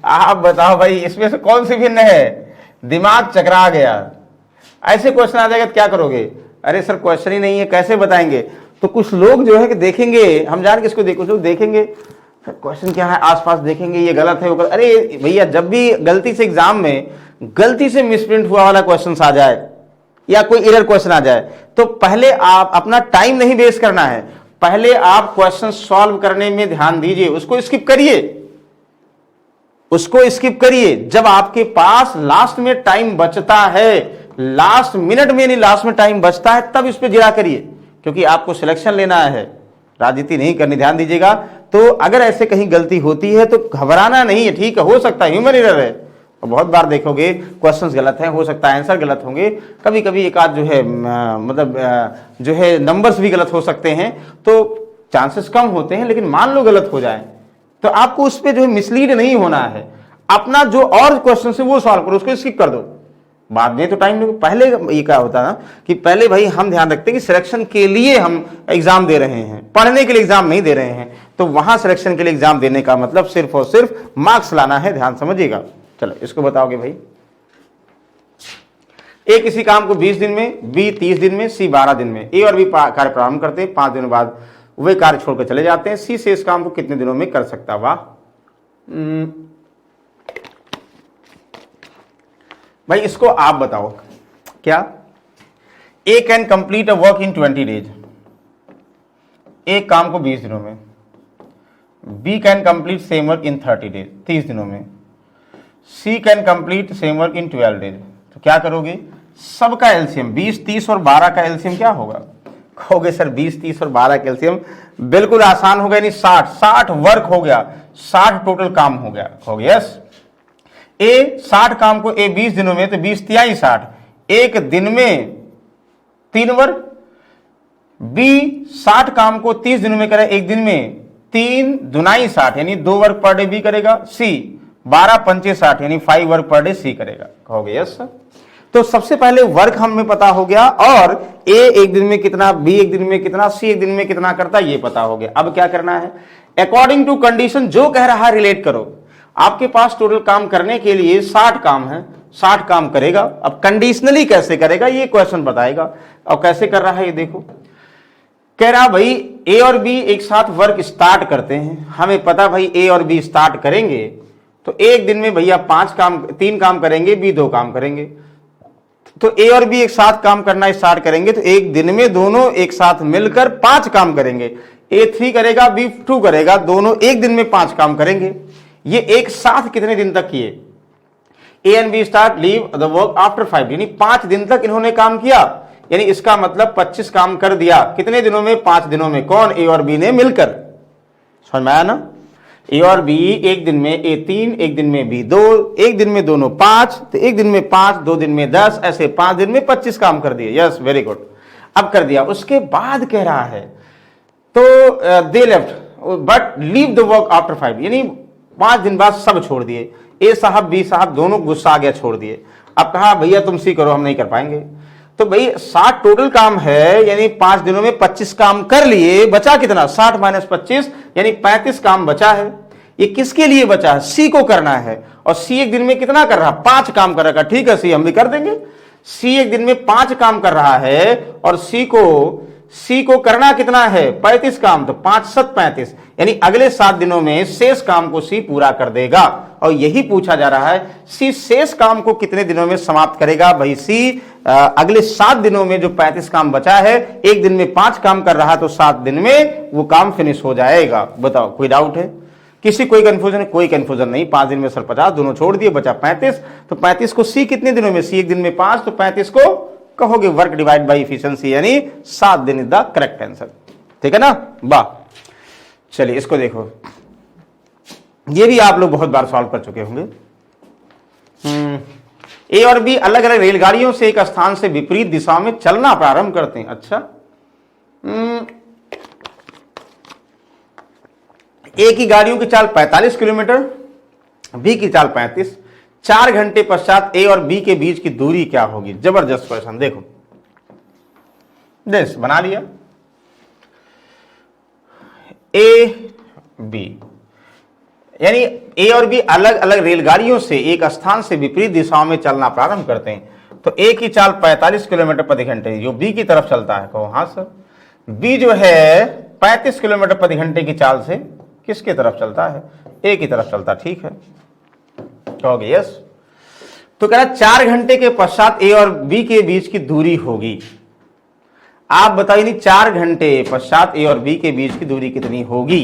आप बताओ भाई, इसमें से कौन सी भिन्न है? दिमाग चकरा गया। ऐसे क्वेश्चन आ जाएगा तो क्या करोगे? अरे सर क्वेश्चन ही नहीं है, कैसे बताएंगे? तो कुछ लोग जो है कि देखेंगे, हम जान के इसको देखो, जो देखेंगे क्वेश्चन क्या है, आसपास देखेंगे, ये गलत है वो गलत। अरे भैया, जब भी गलती से एग्जाम में गलती से मिसप्रिंट हुआ वाला क्वेश्चन आ जाए या कोई एरर क्वेश्चन आ जाए, तो पहले आप अपना टाइम नहीं वेस्ट करना है, पहले आप क्वेश्चन सॉल्व करने में ध्यान दीजिए, उसको स्किप करिए, उसको स्किप करिए। जब आपके पास लास्ट में टाइम बचता है, लास्ट मिनट में नहीं लास्ट में टाइम बचता है, तब इस पे जिरा करिए, क्योंकि आपको सिलेक्शन लेना है, राजनीति नहीं करनी। ध्यान दीजिएगा। तो अगर ऐसे कहीं गलती होती है तो घबराना नहीं है, ठीक है, हो सकता है ह्यूमन एरर है, बहुत बार देखोगे क्वेश्चंस गलत हैं, हो सकता है आंसर गलत होंगे, कभी कभी एक आध जो है मतलब जो है नंबर्स भी गलत हो सकते हैं, तो चांसेस कम होते हैं, लेकिन मान लो गलत हो जाए तो आपको उस पर जो है मिसलीड नहीं होना है। अपना जो और क्वेश्चन है वो सॉल्व करो, उसको स्किप कर दो, बाद में तो टाइम नहीं। पहले ये क्या होता है ना कि पहले भाई हम ध्यान रखते हैं कि सिलेक्शन के लिए हम एग्जाम दे रहे हैं, पढ़ने के लिए एग्जाम नहीं दे रहे हैं, तो वहां सिलेक्शन के लिए एग्जाम देने का मतलब सिर्फ और सिर्फ मार्क्स लाना है, ध्यान समझिएगा। चलो इसको बताओगे भाई, ए किसी काम को 20 दिन में, बी 30 दिन में, सी 12 दिन में। ए और बी कार्य प्रारंभ करते हैं, 5 दिनों बाद वे कार्य छोड़कर चले जाते हैं। सी से इस काम को कितने दिनों में कर सकता? वाह भाई, इसको आप बताओ क्या? A can complete a work in 20 days, एक काम को 20 दिनों में। B can complete same work in 30 days, 30 दिनों में। C can complete same work in 12 days. तो क्या करोगे? सबका एलसीएम 20, 30 और 12 का एलसीएम क्या होगा? कहोगे सर 20, 30 और 12 का एलसीएम बिल्कुल आसान हो गया, नहीं 60 वर्क हो गया, 60 टोटल काम हो गया। यस, ए 60 काम को ए 20 दिनों में, तो 20 तिहाई 60, एक दिन में 3 वर्क। बी 60 काम को 30 दिनों में करे, एक दिन में 3 दुनाई 60, यानी 2 वर्क पर डे बी करेगा। सी 12 पंचे 60 यानी 5 वर्क पर डे सी करेगा। कहोगे यस सर। तो सबसे पहले वर्क हमें पता हो गया और ए एक दिन में कितना, बी एक दिन में कितना, सी एक दिन में कितना करता है ये पता हो गया। अब क्या करना है, अकॉर्डिंग टू कंडीशन जो कह रहा है रिलेट करो। आपके पास टोटल काम करने के लिए 60 काम है, 60 काम करेगा। अब कंडीशनली कैसे करेगा ये क्वेश्चन बताएगा। और कैसे कर रहा है ये देखो, कह रहा भाई ए और बी एक साथ वर्क स्टार्ट करते हैं। हमें पता भाई ए और बी स्टार्ट करेंगे तो एक दिन में भैया 3 काम करेंगे, बी 2 काम करेंगे। तो ए और बी एक साथ काम करना स्टार्ट करेंगे तो एक दिन में दोनों एक साथ मिलकर 5 काम करेंगे। ए 3 करेगा, बी 2 करेगा, दोनों एक दिन में 5 काम करेंगे। ये एक साथ कितने दिन तक किए, A and B start leave the work after 5, यानी 5 दिन तक इन्होंने काम किया। यानी इसका मतलब 25 काम कर दिया कितने दिनों में, 5 दिनों में। कौन, ए और बी ने मिलकर। समझ में आया ना, ए और बी एक दिन में ए 3, एक दिन में बी 2, एक दिन में दोनों 5, तो एक दिन में 5, 2 दिन में 10, ऐसे 5 दिन में 25 काम कर दिए। Yes very good. अब कर दिया, उसके बाद कह रहा है तो they left but leave the work after 5, यानी 5 दिन बाद सब छोड़ दिए। ए साहब बी साहब दोनों गुस्सा आ गया, छोड़ दिए। अब कहा भैया तुम सी करो, हम नहीं कर पाएंगे। तो भाई 60 टोटल काम है, यानी 5 दिनों में 25 काम कर लिए, बचा कितना, 60 - 25 यानी 35 काम बचा है। ये किसके लिए बचा है, सी को करना है। और सी एक दिन में कितना कर रहा, 5 काम कर रहा। ठीक है सी, हम भी कर देंगे। सी एक दिन में 5 काम कर रहा है और सी को करना कितना है, 35 काम। तो 5 × 7 = 35, यानी अगले 7 दिनों में शेष काम को सी पूरा कर देगा। और यही पूछा जा रहा है, सी शेष काम को कितने दिनों में समाप्त करेगा। भाई सी अगले 7 दिनों में जो 35 काम बचा है, एक दिन में 5 काम कर रहा तो 7 दिन में वो काम फिनिश हो जाएगा। बताओ कोई डाउट है, किसी कोई कंफ्यूजन? कोई कंफ्यूजन नहीं। 5 दिन में सर 50, दोनों छोड़ दिए, बचा 35। तो 35 को सी कितने दिनों में, सी एक दिन में 5, तो 35 को कहोगे वर्क डिवाइड बाई इफिशिएंसी, यानी 7 दिन इज द करेक्ट आंसर। ठीक है ना, वाह। चलिए इसको देखो, ये भी आप लोग बहुत बार सॉल्व कर चुके होंगे। ए और बी अलग अलग रेलगाड़ियों से एक स्थान से विपरीत दिशा में चलना प्रारंभ करते हैं। अच्छा, ए की गाड़ियों की चाल 45 किलोमीटर, बी की चाल 35। 4 घंटे पश्चात ए और बी के बीच की दूरी क्या होगी। जबरदस्त क्वेश्चन। देखो देश बना लिया, ए बी यानी ए और बी अलग अलग रेलगाड़ियों से एक स्थान से विपरीत दिशाओं में चलना प्रारंभ करते हैं। तो ए की चाल 45 किलोमीटर प्रति घंटे जो बी की तरफ चलता है। कहो हाँ सर। बी जो है 35 किलोमीटर प्रति घंटे की चाल से किसके तरफ चलता है, ए की तरफ चलता। ठीक है, कहोगे यस। तो कह रहा 4 घंटे के पश्चात ए और बी के बीच की दूरी होगी। आप बताइए नहीं, 4 घंटे पश्चात ए और बी के बीच की दूरी कितनी होगी।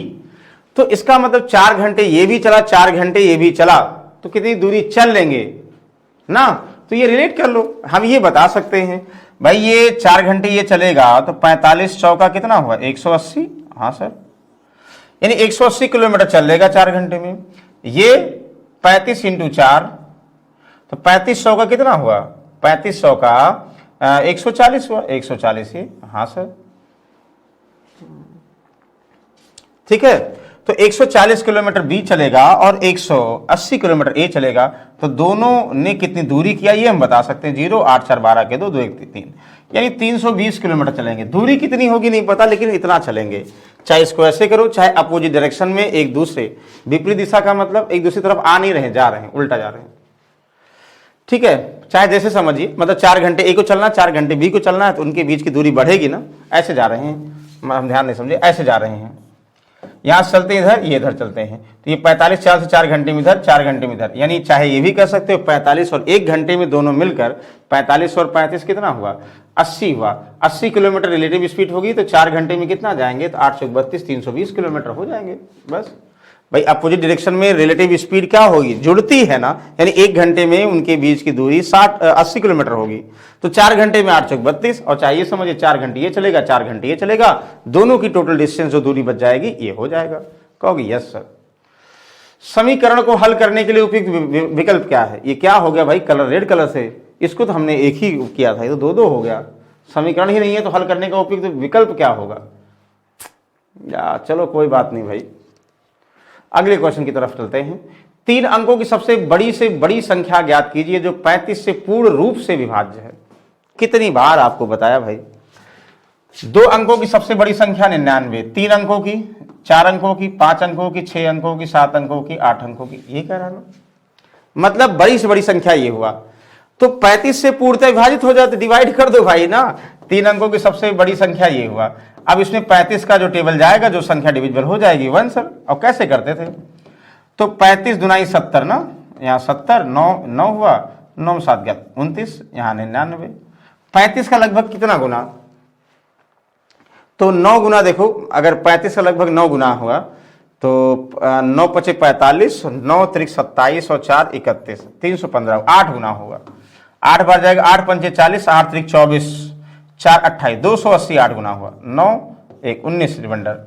तो इसका मतलब 4 घंटे ये भी चला, 4 घंटे ये भी चला, तो कितनी दूरी चल लेंगे ना। तो ये रिलेट कर लो, हम ये बता सकते हैं भाई ये 4 घंटे ये चलेगा तो 45 चौका कितना हुआ, 180। हाँ सर, यानी 180 किलोमीटर चल लेगा 4 घंटे में। ये 35 × 4 तो 3500 का कितना हुआ, 3500 का 140 हुआ, 140 ही। हाँ सर, ठीक है। तो 140 किलोमीटर बी चलेगा और 180 किलोमीटर ए चलेगा। तो दोनों ने कितनी दूरी किया ये हम बता सकते हैं। 0 8 4 12 के 2 2 1 3, यानी 320 किलोमीटर चलेंगे। दूरी कितनी होगी नहीं पता, लेकिन इतना चलेंगे। चाहे इसको ऐसे करो, चाहे अपोजिट डायरेक्शन में एक दूसरे, विपरीत दिशा का मतलब एक दूसरी तरफ आ नहीं रहे, जा रहे हैं, उल्टा जा रहे हैं। ठीक है, चाहे जैसे समझिए, मतलब 4 घंटे ए को चलना, 4 घंटे बी को चलना है, तो उनके बीच की दूरी बढ़ेगी ना। ऐसे जा रहे हैं, हम ध्यान नहीं समझे, ऐसे जा रहे हैं। यहां से चलते इधर, ये इधर चलते हैं। तो ये 45 चाल से 4 घंटे में इधर, 4 घंटे में इधर, यानी चाहे ये भी कर सकते हो 45 और 1 घंटे में दोनों मिलकर 45 और 35 कितना हुआ, 80 हुआ। 80 किलोमीटर रिलेटिव स्पीड होगी तो 4 घंटे में कितना जाएंगे, तो 8 × 32 320 किलोमीटर हो जाएंगे। बस भाई अपोजिट डायरेक्शन में रिलेटिव स्पीड क्या होगी, जुड़ती है ना, यानी 1 घंटे में उनके बीच की दूरी 80 किलोमीटर होगी। तो 4 घंटे में 8 × 32, और चाहिए समझिए 4 घंटे ये चलेगा, 4 घंटे ये चलेगा, दोनों की टोटल डिस्टेंस जो दूरी बच जाएगी ये हो जाएगा। कहोगे यस सर। समीकरण को हल करने के लिए उपयुक्त विकल्प क्या है। ये क्या हो गया भाई, कलर रेड कलर से, इसको तो हमने एक ही किया था, ये तो 2 हो गया। समीकरण ही नहीं है तो हल करने का उपयुक्त विकल्प क्या होगा या, चलो कोई बात नहीं भाई, अगले क्वेश्चन की तरफ चलते हैं। 3 अंकों की सबसे बड़ी संख्या ज्ञात कीजिए जो 35 से पूर्ण रूप से विभाज्य है। कितनी बार आपको बताया भाई, 2 अंकों की सबसे बड़ी संख्या 99, 3 अंकों की, 4 अंकों की, 5 अंकों की, 6 अंकों की, 7 अंकों की, 8 अंकों की, ये कह रहा ना। मतलब बड़ी से बड़ी संख्या ये हुआ। तो 35 से पूर्णतः विभाजित हो जाते, डिवाइड कर दो भाई ना। 3 अंकों की सबसे बड़ी संख्या ये हुआ। अब इसमें 35 का जो टेबल जाएगा, जो संख्या डिविजिबल हो जाएगी 1 सर। और कैसे करते थे, तो 35 दुनाई 70 ना, यहाँ 70, 9 हुआ, 9 7 गया 29, यहाँ 99। 35 का लगभग कितना गुना, तो 9 गुना देखो, अगर 35 का लगभग 9 गुना हुआ तो 9 पचे 45, 9 त्रिक 27 और 4 31, 315, 8 गुना होगा। 8 बार जाएगा, 8 पंचे 40, 8 त्रिक 24, 4 28, 280 8 गुना हुआ। 9 1 19 रिमाइंडर,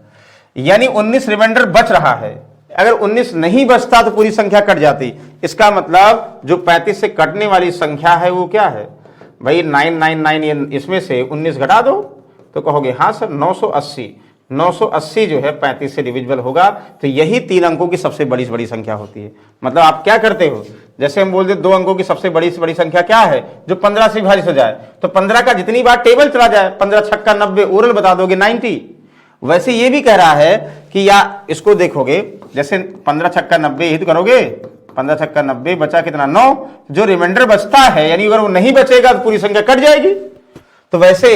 यानी 19 रिमाइंडर बच रहा है। अगर 19 नहीं बचता तो पूरी संख्या कट जाती। इसका मतलब जो 35 से कटने वाली संख्या है वो क्या है भाई, 999, इसमें से 19 घटा दो तो कहोगे हाँ सर 980। 980 जो है 35 से डिविजिबल होगा। तो यही 3 अंकों की सबसे बड़ी संख्या होती है। मतलब आप क्या करते हो, जैसे हम बोलते 2 अंकों की सबसे बड़ी संख्या क्या है, जो 15 से विभाजित हो जाए, तो 15 का जितनी बार टेबल चला जाए, 15 छक्का 90, ओरल बता दोगे 90। वैसे ये भी कह रहा है कि या इसको देखोगे, जैसे 15 छक्का 90 ही तो करोगे, 15 छक्का 90 बचा कितना 9, जो रिमाइंडर बचता है, यानी अगर वो नहीं बचेगा तो पूरी संख्या कट जाएगी। तो वैसे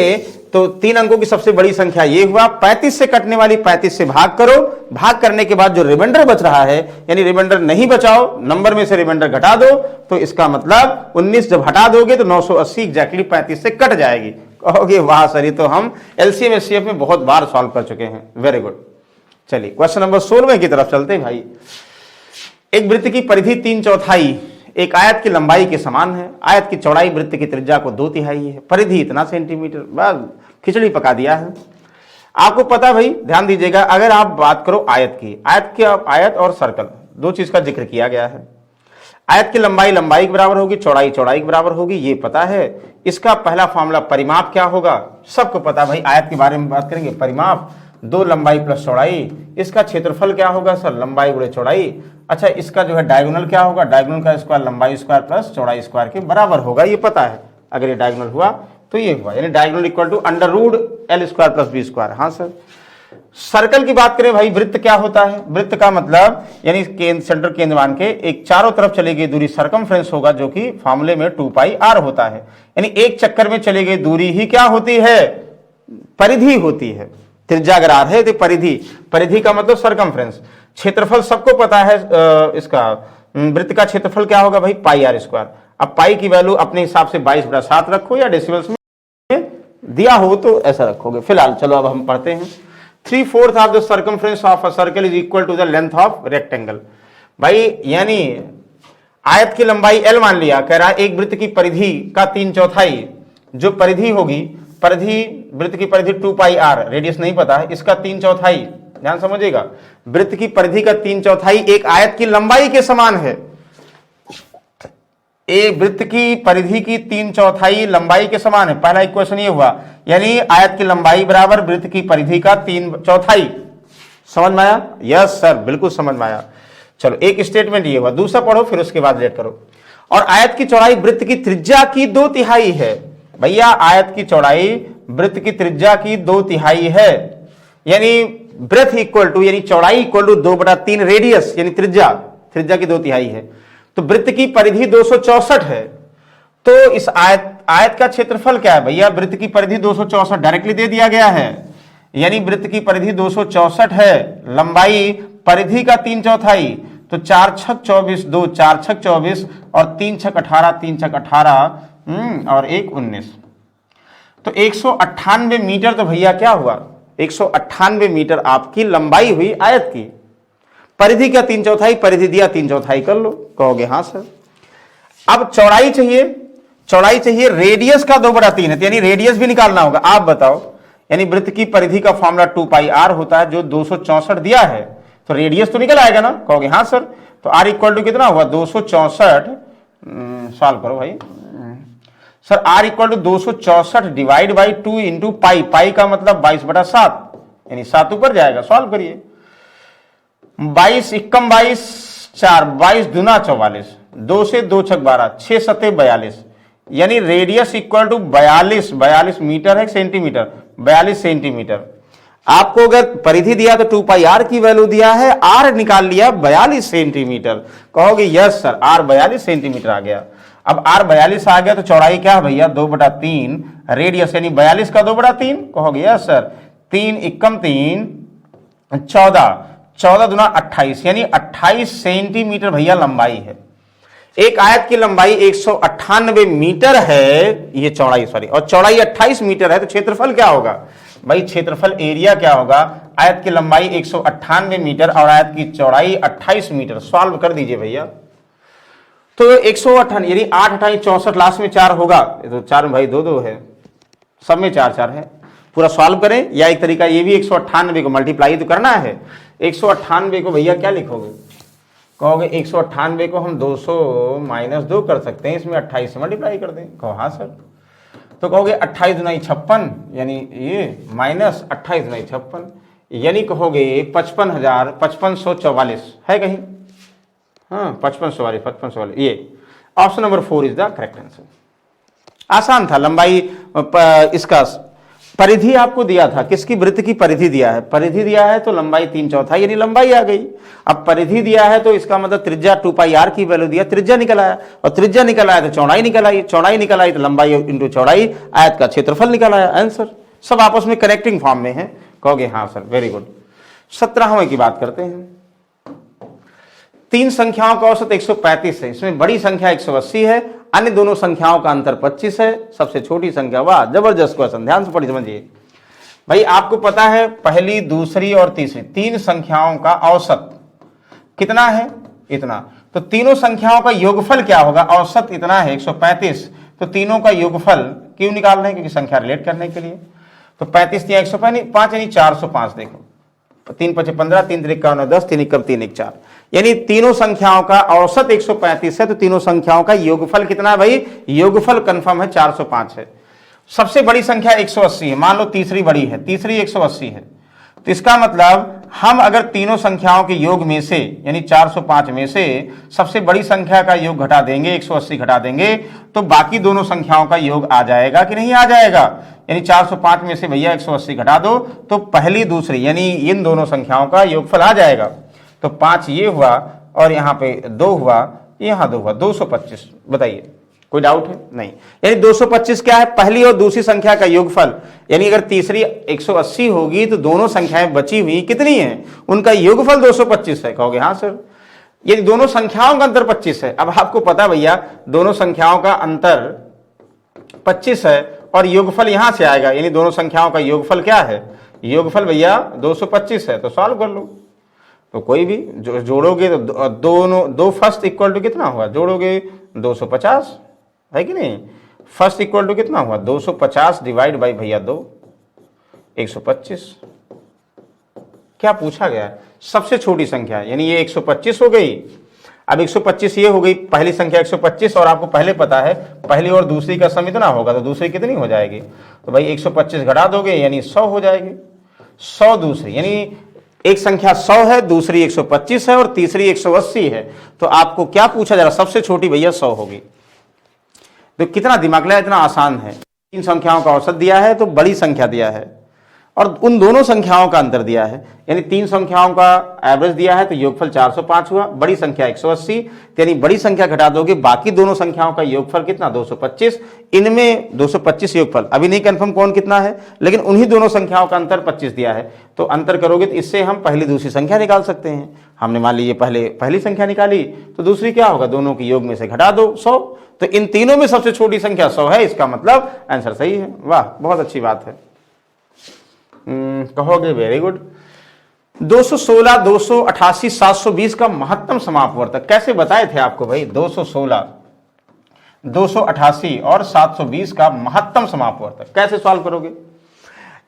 तो 3 अंकों की सबसे बड़ी संख्या ये हुआ। 35 से कटने वाली 35 से भाग करो, भाग करने के बाद जो रिमाइंडर बच रहा है, यानी रिमाइंडर नहीं बचाओ, नंबर में से रिमाइंडर घटा दो, तो इसका मतलब 19 जब हटा दोगे तो 980 एग्जैक्टली 35 से कट जाएगी। कहोगे वाह सर, ये तो हम एलसीएम एचसीएफ में बहुत बार सॉल्व कर चुके हैं। Very good. चलिए क्वेश्चन नंबर 16 की तरफ चलते हैं भाई। एक वृत्त की परिधि 3/4 एक आयत की लंबाई के समान है। आयत की चौड़ाई वृत्त की त्रिज्या को 2/3 है। परिधि इतना सेंटीमीटर। बस खिचड़ी पका दिया है आपको पता भाई। ध्यान दीजिएगा, अगर आप बात करो आयत की, आयत और सर्कल दो चीज का जिक्र किया गया है। आयत की लंबाई के बराबर होगी, चौड़ाई के बराबर होगी, ये पता है। इसका पहला फॉर्मूला परिमाप क्या होगा, सबको पता भाई। आयत के बारे में बात करेंगे, परिमाप 2 लंबाई प्लस चौड़ाई। इसका क्षेत्रफल क्या होगा सर, लंबाई गुणे चौड़ाई। अच्छा, इसका जो है डायगोनल क्या होगा, डायगोनल का स्क्वायर लंबाई स्क्वायर प्लस चौड़ाई स्क्वायर के बराबर होगा, ये पता है। अगर ये डायगोनल हुआ तो ये हुआ, यानी diagonal equal to √L² plus B²। हाँ सर। सर्कल की बात करें भाई, वृत्त क्या होता है, वृत्त का मतलब यानी सेंटर केंद्र मान के एक चारों तरफ चली गई दूरी सर्कमफ्रेंस होगा, जो कि फार्मूले में 2πr होता है। यानी एक चक्कर में चली गई दूरी ही क्या होती है, परिधि होती है। त्रिज्या अगर r है तो परिधि का मतलब सर्कमफ्रेंस। क्षेत्रफल सबको पता है, इसका वृत्त का क्षेत्रफल क्या होगा भाई, πr²। अब पाई की वैल्यू अपने हिसाब से 22/7 रखो, या डेसिमल्स में दिया हो तो ऐसा रखोगे। फिलहाल चलो अब हम पढ़ते हैं। 3/4 of the circumference of a circle is equal to the length of rectangle. भाई यानी आयत की लंबाई L मान लिया, कह रहा है एक वृत्त की परिधि का 3/4 जो परिधि होगी, वृत्त की परिधि 2πr, रेडियस नहीं पता है, इसका 3/4, ध्यान समझिएगा, वृत्त की परिधि का 3/4 एक आयत की लंबाई के समान है। एक वृत्त की परिधि की 3/4 लंबाई के समान है। पहला इक्वेशन ये हुआ, यानी आयत की लंबाई बराबर वृत्त की परिधि का 3/4। समझ में आया? यस सर, बिल्कुल समझ में आया। चलो एक स्टेटमेंट ये हुआ, दूसरा पढ़ो फिर उसके बाद लेट करो। और आयत की चौड़ाई वृत्त की त्रिज्या की 2/3 है। भैया आयत की चौड़ाई वृत्त की त्रिज्या की 2/3 है, यानी ब्रेथ इक्वल टू, यानी चौड़ाई इक्वल टू 2/3 रेडियस, यानी त्रिज्या की 2/3 है। तो वृत्त की परिधि 264 है। तो इस आयत का क्षेत्रफल क्या है भैया, वृत्त की परिधि 264 डायरेक्टली दे दिया गया है, यानी वृत्त की परिधि 264 है, लंबाई परिधि का 3/4। तो 4 छक 24, 2 4 छक 24 और 3 छक 18, 3 छक 18 और 1 19। तो 198 मीटर। तो भैया क्या हुआ, 198 मीटर आपकी लंबाई हुई आयत की। परिधि का 3/4, परिधि दिया 3/4 कर लो, कहोगे हाँ सर। अब चौड़ाई चाहिए, रेडियस का 2/3 है, यानी रेडियस भी निकालना होगा। आप बताओ, यानी वृत्त की परिधि का फॉर्मूला 2πr होता है, जो 264 दिया है, तो रेडियस तो निकल आएगा ना, कहोगे हाँ सर। तो r इक्वल टू कितना हुआ 264, सॉल्व करो भाई sir. r equal to 264 divide by 2 into pi का मतलब 22/7, यानी 7 ऊपर जाएगा। सॉल्व करिए, 22 × 22 4, 22 दूना 44, 2 से 2 छक 12, 6 सते 42, यानी रेडियस इक्वल टू 42 मीटर है सेंटीमीटर, 42 सेंटीमीटर। आपको अगर परिधि दिया तो 2 पाई आर की वैल्यू दिया है, आर निकाल लिया 42 सेंटीमीटर। कहोगे यस सर आर 42 सेंटीमीटर आ गया। अब आर 42 आ गया तो चौड़ाई क्या है भैया 2/3, रेडियस यानी 42 का 2/3। कहोगे यस सर, 3 एकम 3 14, 14 दूना 28, यानी 28 सेंटीमीटर भैया लंबाई है। एक आयत की लंबाई 198 मीटर है, ये चौड़ाई सॉरी, और चौड़ाई 28 मीटर है, तो क्षेत्रफल क्या होगा भाई? क्षेत्रफल एरिया क्या होगा? आयत की लंबाई 198 मीटर और आयत की चौड़ाई 28 मीटर। सॉल्व कर दीजिए भैया। तो 198 यानी 8 28 64, लास्ट में 4 होगा, तो 4 में भाई 2 2 है, सब में 4 4 है। पूरा सॉल्व करें, या एक तरीका ये भी 198 को मल्टीप्लाई तो करना है। 198 को भैया क्या लिखोगे? कहोगे 198 को हम 200 - 2 कर सकते हैं, इसमें 28 से मल्टीप्लाई कर दें। कहो हाँ सर। तो कहोगे 28 दूना 56, यानी ये माइनस 28 दूना 56, यानी कहोगे 55,5544 है कहीं? हाँ 5544, ये option number 4 is the correct answer. आसान था। लंबाई इसका परिधि आपको दिया था, किसकी वृत्त की परिधि दिया है? परिधि दिया है तो लंबाई 3/4 यानी लंबाई आ गई। अब परिधि दिया है तो इसका मतलब त्रिज्या 2 पाई आर की वैल्यू दिया, त्रिज्या निकल आया, और त्रिज्या निकल आया तो चौड़ाई निकल आई, चौड़ाई निकल आई तो लंबाई इंटू चौड़ाई, आयत का क्षेत्रफल निकल आया। आंसर सब आपस में कनेक्टिंग फॉर्म में है। कहोगे हाँ सर, वेरी गुड। 17वें की बात करते हैं। 3 संख्याओं का औसत 135 है, इसमें बड़ी संख्या 180 है, अन्य दोनों संख्याओं का अंतर 25 है, सबसे छोटी संख्या, वाह जबरदस्त क्वेश्चन, ध्यान से पढ़िए समझिए भाई। आपको पता है पहली, दूसरी और तीसरी 3 संख्याओं का औसत कितना है? इतना। तो तीनों संख्याओं का योगफल क्या होगा? औसत इतना है 135, तो तीनों का योगफल क्यों निकाल रहे हैं? क्योंकि संख्या रिलेट करने के लिए। तो 35 या 105 यानी 405। देखो 3 × 5 = 15, 3 × 3 = 9, 10, 3 × 1 = 3, 1 = 4, यानी तीनों संख्याओं का औसत 135 है, तो तीनों संख्याओं का योगफल कितना है भाई? योगफल कंफर्म है 405 है। सबसे बड़ी संख्या 180 है, मान लो तीसरी बड़ी है, तीसरी 180 है, तो इसका मतलब हम अगर तीनों संख्याओं के योग में से यानी 405 में से सबसे बड़ी संख्या का योग घटा देंगे, 180 घटा देंगे, तो बाकी दोनों संख्याओं का योग आ जाएगा कि नहीं आ जाएगा? यानी 405 में से भैया 180 घटा दो तो पहली दूसरी यानी इन दोनों संख्याओं का योगफल आ जाएगा। तो 5 ये हुआ और यहाँ पे 2 हुआ, यहाँ 2 हुआ, 225। बताइए कोई डाउट है? नहीं। यानी 225 क्या है? पहली और दूसरी संख्या का योगफल। यानी अगर तीसरी 180 होगी तो दोनों संख्याएं बची हुई कितनी हैं? उनका योगफल 225 है। कहोगे हाँ सर, ये दोनों संख्याओं का अंतर 25 है। अब आपको पता भैया दोनों संख्याओं का अंतर 25 है और योगफल यहां से आएगा, यानी दोनों संख्याओं का योगफल क्या है? योगफल भैया 225 है। तो सॉल्व कर लो, तो कोई भी जोड़ोगे तो दोनों 2 फर्स्ट इक्वल टू कितना हुआ? जोड़ोगे 250 है कि नहीं? फर्स्ट इक्वल टू कितना हुआ? 250 डिवाइड बाई भैया 2, 125। क्या पूछा गया है? सबसे छोटी संख्या, यानी ये 125 हो गई। अब 125 ये हो गई पहली संख्या 125, और आपको पहले पता है पहली और दूसरी का सम इतना होगा, तो दूसरी कितनी हो जाएगी? तो भाई 125 घटा दोगे यानी 100 हो जाएगी। 100 दूसरी, यानी एक संख्या 100 है, दूसरी 125 है और तीसरी 180 है। तो आपको क्या पूछा जा रहा? सबसे छोटी भैया 100 होगी। तो कितना दिमाग लगा, इतना आसान है। 3 संख्याओं का औसत दिया है तो बड़ी संख्या दिया है और उन दोनों संख्याओं का अंतर दिया है, यानी 3 संख्याओं का एवरेज दिया है तो योगफल 405 हुआ, बड़ी संख्या 180, यानी बड़ी संख्या घटा दोगे बाकी दोनों संख्याओं का योगफल कितना? 225। इनमें 225 योगफल अभी नहीं कंफर्म कौन कितना है, लेकिन उन्हीं दोनों संख्याओं का अंतर 25 दिया है। तो अंतर करोगे तो इससे हम पहली दूसरी संख्या निकाल सकते हैं। हमने मान ली ये पहली संख्या निकाली, तो दूसरी क्या होगा? दोनों के योग में से घटा दो 100। तो इन तीनों में सबसे छोटी संख्या 100 है, इसका मतलब आंसर सही है। वाह बहुत अच्छी बात है। कहोगे वेरी गुड। 216, 288, 720 का महत्तम समापवर्तक कैसे बताए थे आपको भाई? 216, 288 और 720 का महत्तम समापवर्तक कैसे सॉल्व करोगे?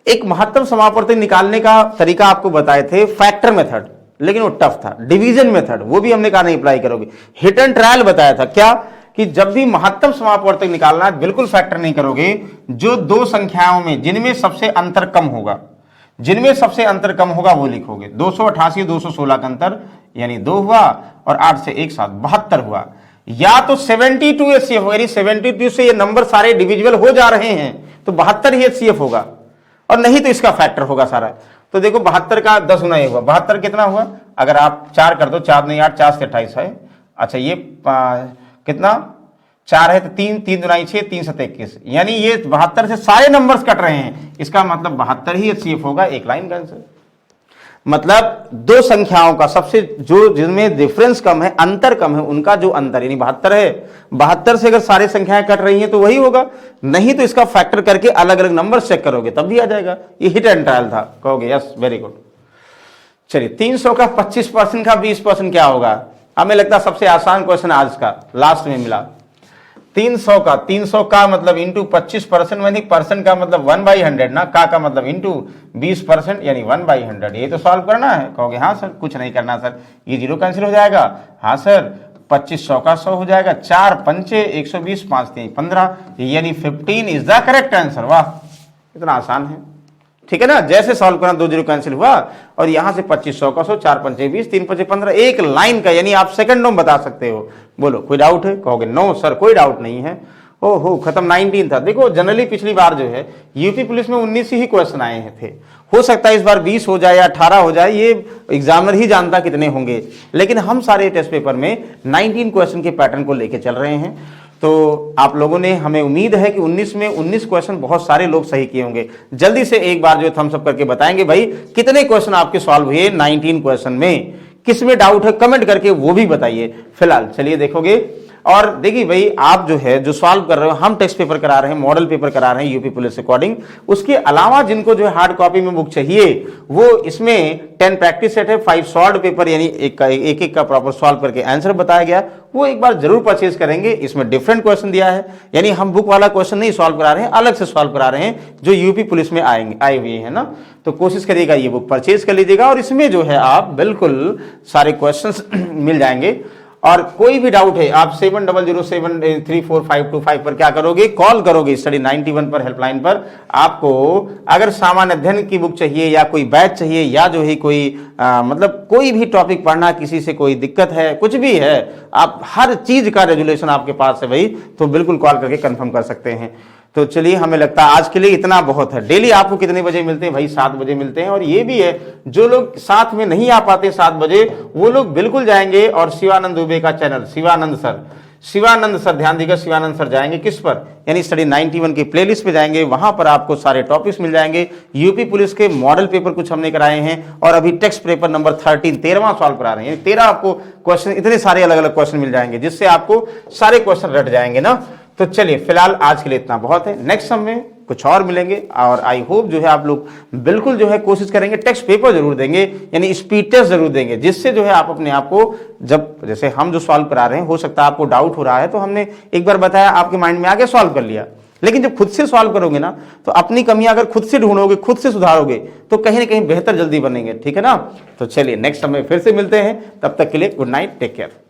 एक महत्तम समापवर्तक निकालने का तरीका आपको बताए थे फैक्टर मेथड, लेकिन वो टफ था। डिवीजन मेथड वो भी हमने कहा नहीं अप्लाई करोगे। हिट एंड ट्रायल बताया था क्या कि जब भी महत्तम समापवर्तक निकालना है बिल्कुल फैक्टर नहीं करोगे, जो 2 संख्याओं में जिनमें सबसे अंतर कम होगा, जिनमें सबसे अंतर कम होगा वो लिखोगे। 288 216 का अंतर यानी 2 हुआ, और 8 से 1 7 72 हुआ। या तो 72 HCF होगा, यानी 72 से ये नंबर सारे डिविजिबल हो जा रहे हैं तो 72 ही HCF होगा, और नहीं तो इसका फैक्टर होगा सारा। तो देखो 72 का 10 गुना ये हुआ, 72 कितना हुआ, अगर आप 4 कर दो, 4 नहीं 8, 4 से 28 है। अच्छा ये कितना 4 है तो 3, 3 दुनाई 6, 3 7 21, यानी ये 72 से सारे नंबर्स कट रहे हैं, इसका मतलब 72 ही HCF होगा। एक लाइन का आंसर। मतलब दो संख्याओं का सबसे जो जिनमें डिफरेंस कम है, अंतर कम है, उनका जो अंतर यानी 72 है, 72 से अगर सारी संख्याएं कट रही हैं तो वही होगा, नहीं तो इसका फैक्टर करके अलग अलग नंबर चेक करोगे तब भी आ जाएगा। ये हिट एंड ट्रायल था, कहोगे यस वेरी गुड। चलिए 300 का 25% का 20% क्या होगा? हमें लगता है सबसे आसान क्वेश्चन आज का लास्ट में मिला। 300 का मतलब इंटू 25%, यानी परसेंट का मतलब 1/100 ना, का मतलब इंटू 20% यानी 1/100। ये तो सॉल्व करना है। कहोगे हाँ सर कुछ नहीं करना सर, ये 0 कैंसिल हो जाएगा। हाँ सर 2500 का 100 हो जाएगा, 4 पंचे 120, 5 3 15, यानी 15 इज द करेक्ट आंसर। वाह इतना आसान है, ठीक है ना। जैसे सॉल्व करना, 2 0 कैंसिल हुआ, और यहां से 2500 का 100, 4 पंचे 20, 3 पंचे 15, एक लाइन का, यानी आप सेकंडों में बता सकते हो। बोलो कोई डाउट है? कहोगे नो सर कोई डाउट नहीं है। ओहो खत्म, 19 था। देखो जनरली पिछली बार जो है यूपी पुलिस में 19 ही क्वेश्चन आए थे, हो सकता है इस बार 20 हो जाए या 18 हो जाए, ये एग्जामिनर ही जानता कितने होंगे, लेकिन हम सारे टेस्ट पेपर में 19 क्वेश्चन के पैटर्न को लेके चल रहे हैं। तो आप लोगों ने, हमें उम्मीद है कि 19 में 19 क्वेश्चन बहुत सारे लोग सही किए होंगे। जल्दी से एक बार जो थम्स अप करके बताएंगे भाई कितने क्वेश्चन आपके सॉल्व हुए 19 क्वेश्चन में, किसमें डाउट है कमेंट करके वो भी बताइए। फिलहाल चलिए देखोगे, और देखिए भाई आप जो है जो सॉल्व कर रहे हो, हम टेक्स्ट पेपर करा रहे हैं, मॉडल पेपर करा रहे हैं यूपी पुलिस अकॉर्डिंग। उसके अलावा जिनको जो है हार्ड कॉपी में बुक चाहिए, वो इसमें 10 प्रैक्टिस सेट है, 5 सॉल्व पेपर, यानी एक का प्रॉपर सॉल्व करके आंसर बताया गया, वो एक बार जरूर परचेज करेंगे। इसमें डिफरेंट क्वेश्चन दिया है, यानी हम बुक वाला क्वेश्चन नहीं सॉल्व करा रहे हैं, अलग से सॉल्व करा रहे हैं जो यूपी पुलिस में आए हुए हैं ना। तो कोशिश करिएगा ये बुक परचेज कर लीजिएगा, और इसमें जो है आप बिल्कुल सारे क्वेश्चन मिल जाएंगे। और कोई भी डाउट है आप 7007345525 पर क्या करोगे, कॉल करोगे स्टडी 91 पर हेल्पलाइन पर। आपको अगर सामान्य अध्ययन की बुक चाहिए या कोई बैच चाहिए, या जो है कोई मतलब कोई भी टॉपिक पढ़ना, किसी से कोई दिक्कत है, कुछ भी है, आप हर चीज का रेजुलेशन आपके पास है भाई, तो बिल्कुल कॉल करके कंफर्म कर सकते हैं। तो चलिए हमें लगता है आज के लिए इतना बहुत है। डेली आपको कितने बजे मिलते हैं भाई? 7 बजे मिलते हैं। और ये भी है जो लोग साथ में नहीं आ पाते 7 बजे, वो लोग बिल्कुल जाएंगे और शिवानंद दुबे का चैनल, शिवानंद सर ध्यान दीजिएगा, शिवानंद सर जाएंगे किस पर, यानी स्टडी 91 की प्लेलिस्ट पे जाएंगे, वहां पर आपको सारे टॉपिक्स मिल जाएंगे। यूपी पुलिस के मॉडल पेपर कुछ हमने कराए हैं, और अभी टेक्स्ट पेपर नंबर 13वां सॉल्व करा रहे हैं। 13 आपको क्वेश्चन, इतने सारे अलग अलग क्वेश्चन मिल जाएंगे जिससे आपको सारे क्वेश्चन रट जाएंगे ना। तो चलिए फिलहाल आज के लिए इतना बहुत है, नेक्स्ट समय में कुछ और मिलेंगे। और आई होप जो है आप लोग बिल्कुल जो है कोशिश करेंगे, टेक्स्ट पेपर जरूर देंगे, यानी स्पीड टेस्ट जरूर देंगे, जिससे जो है आप अपने आप को, जब जैसे हम जो सॉल्व करा रहे हैं, हो सकता है आपको डाउट हो रहा है, तो हमने एक बार बताया, आपके माइंड में आगे सॉल्व कर लिया। लेकिन जब खुद से सॉल्व करोगे ना, तो अपनी कमियां अगर खुद से ढूंढोगे, खुद से सुधारोगे, तो कहीं ना कहीं बेहतर जल्दी बनेंगे, ठीक है ना। तो चलिए नेक्स्ट समय फिर से मिलते हैं, तब तक के लिए गुड नाइट, टेक केयर।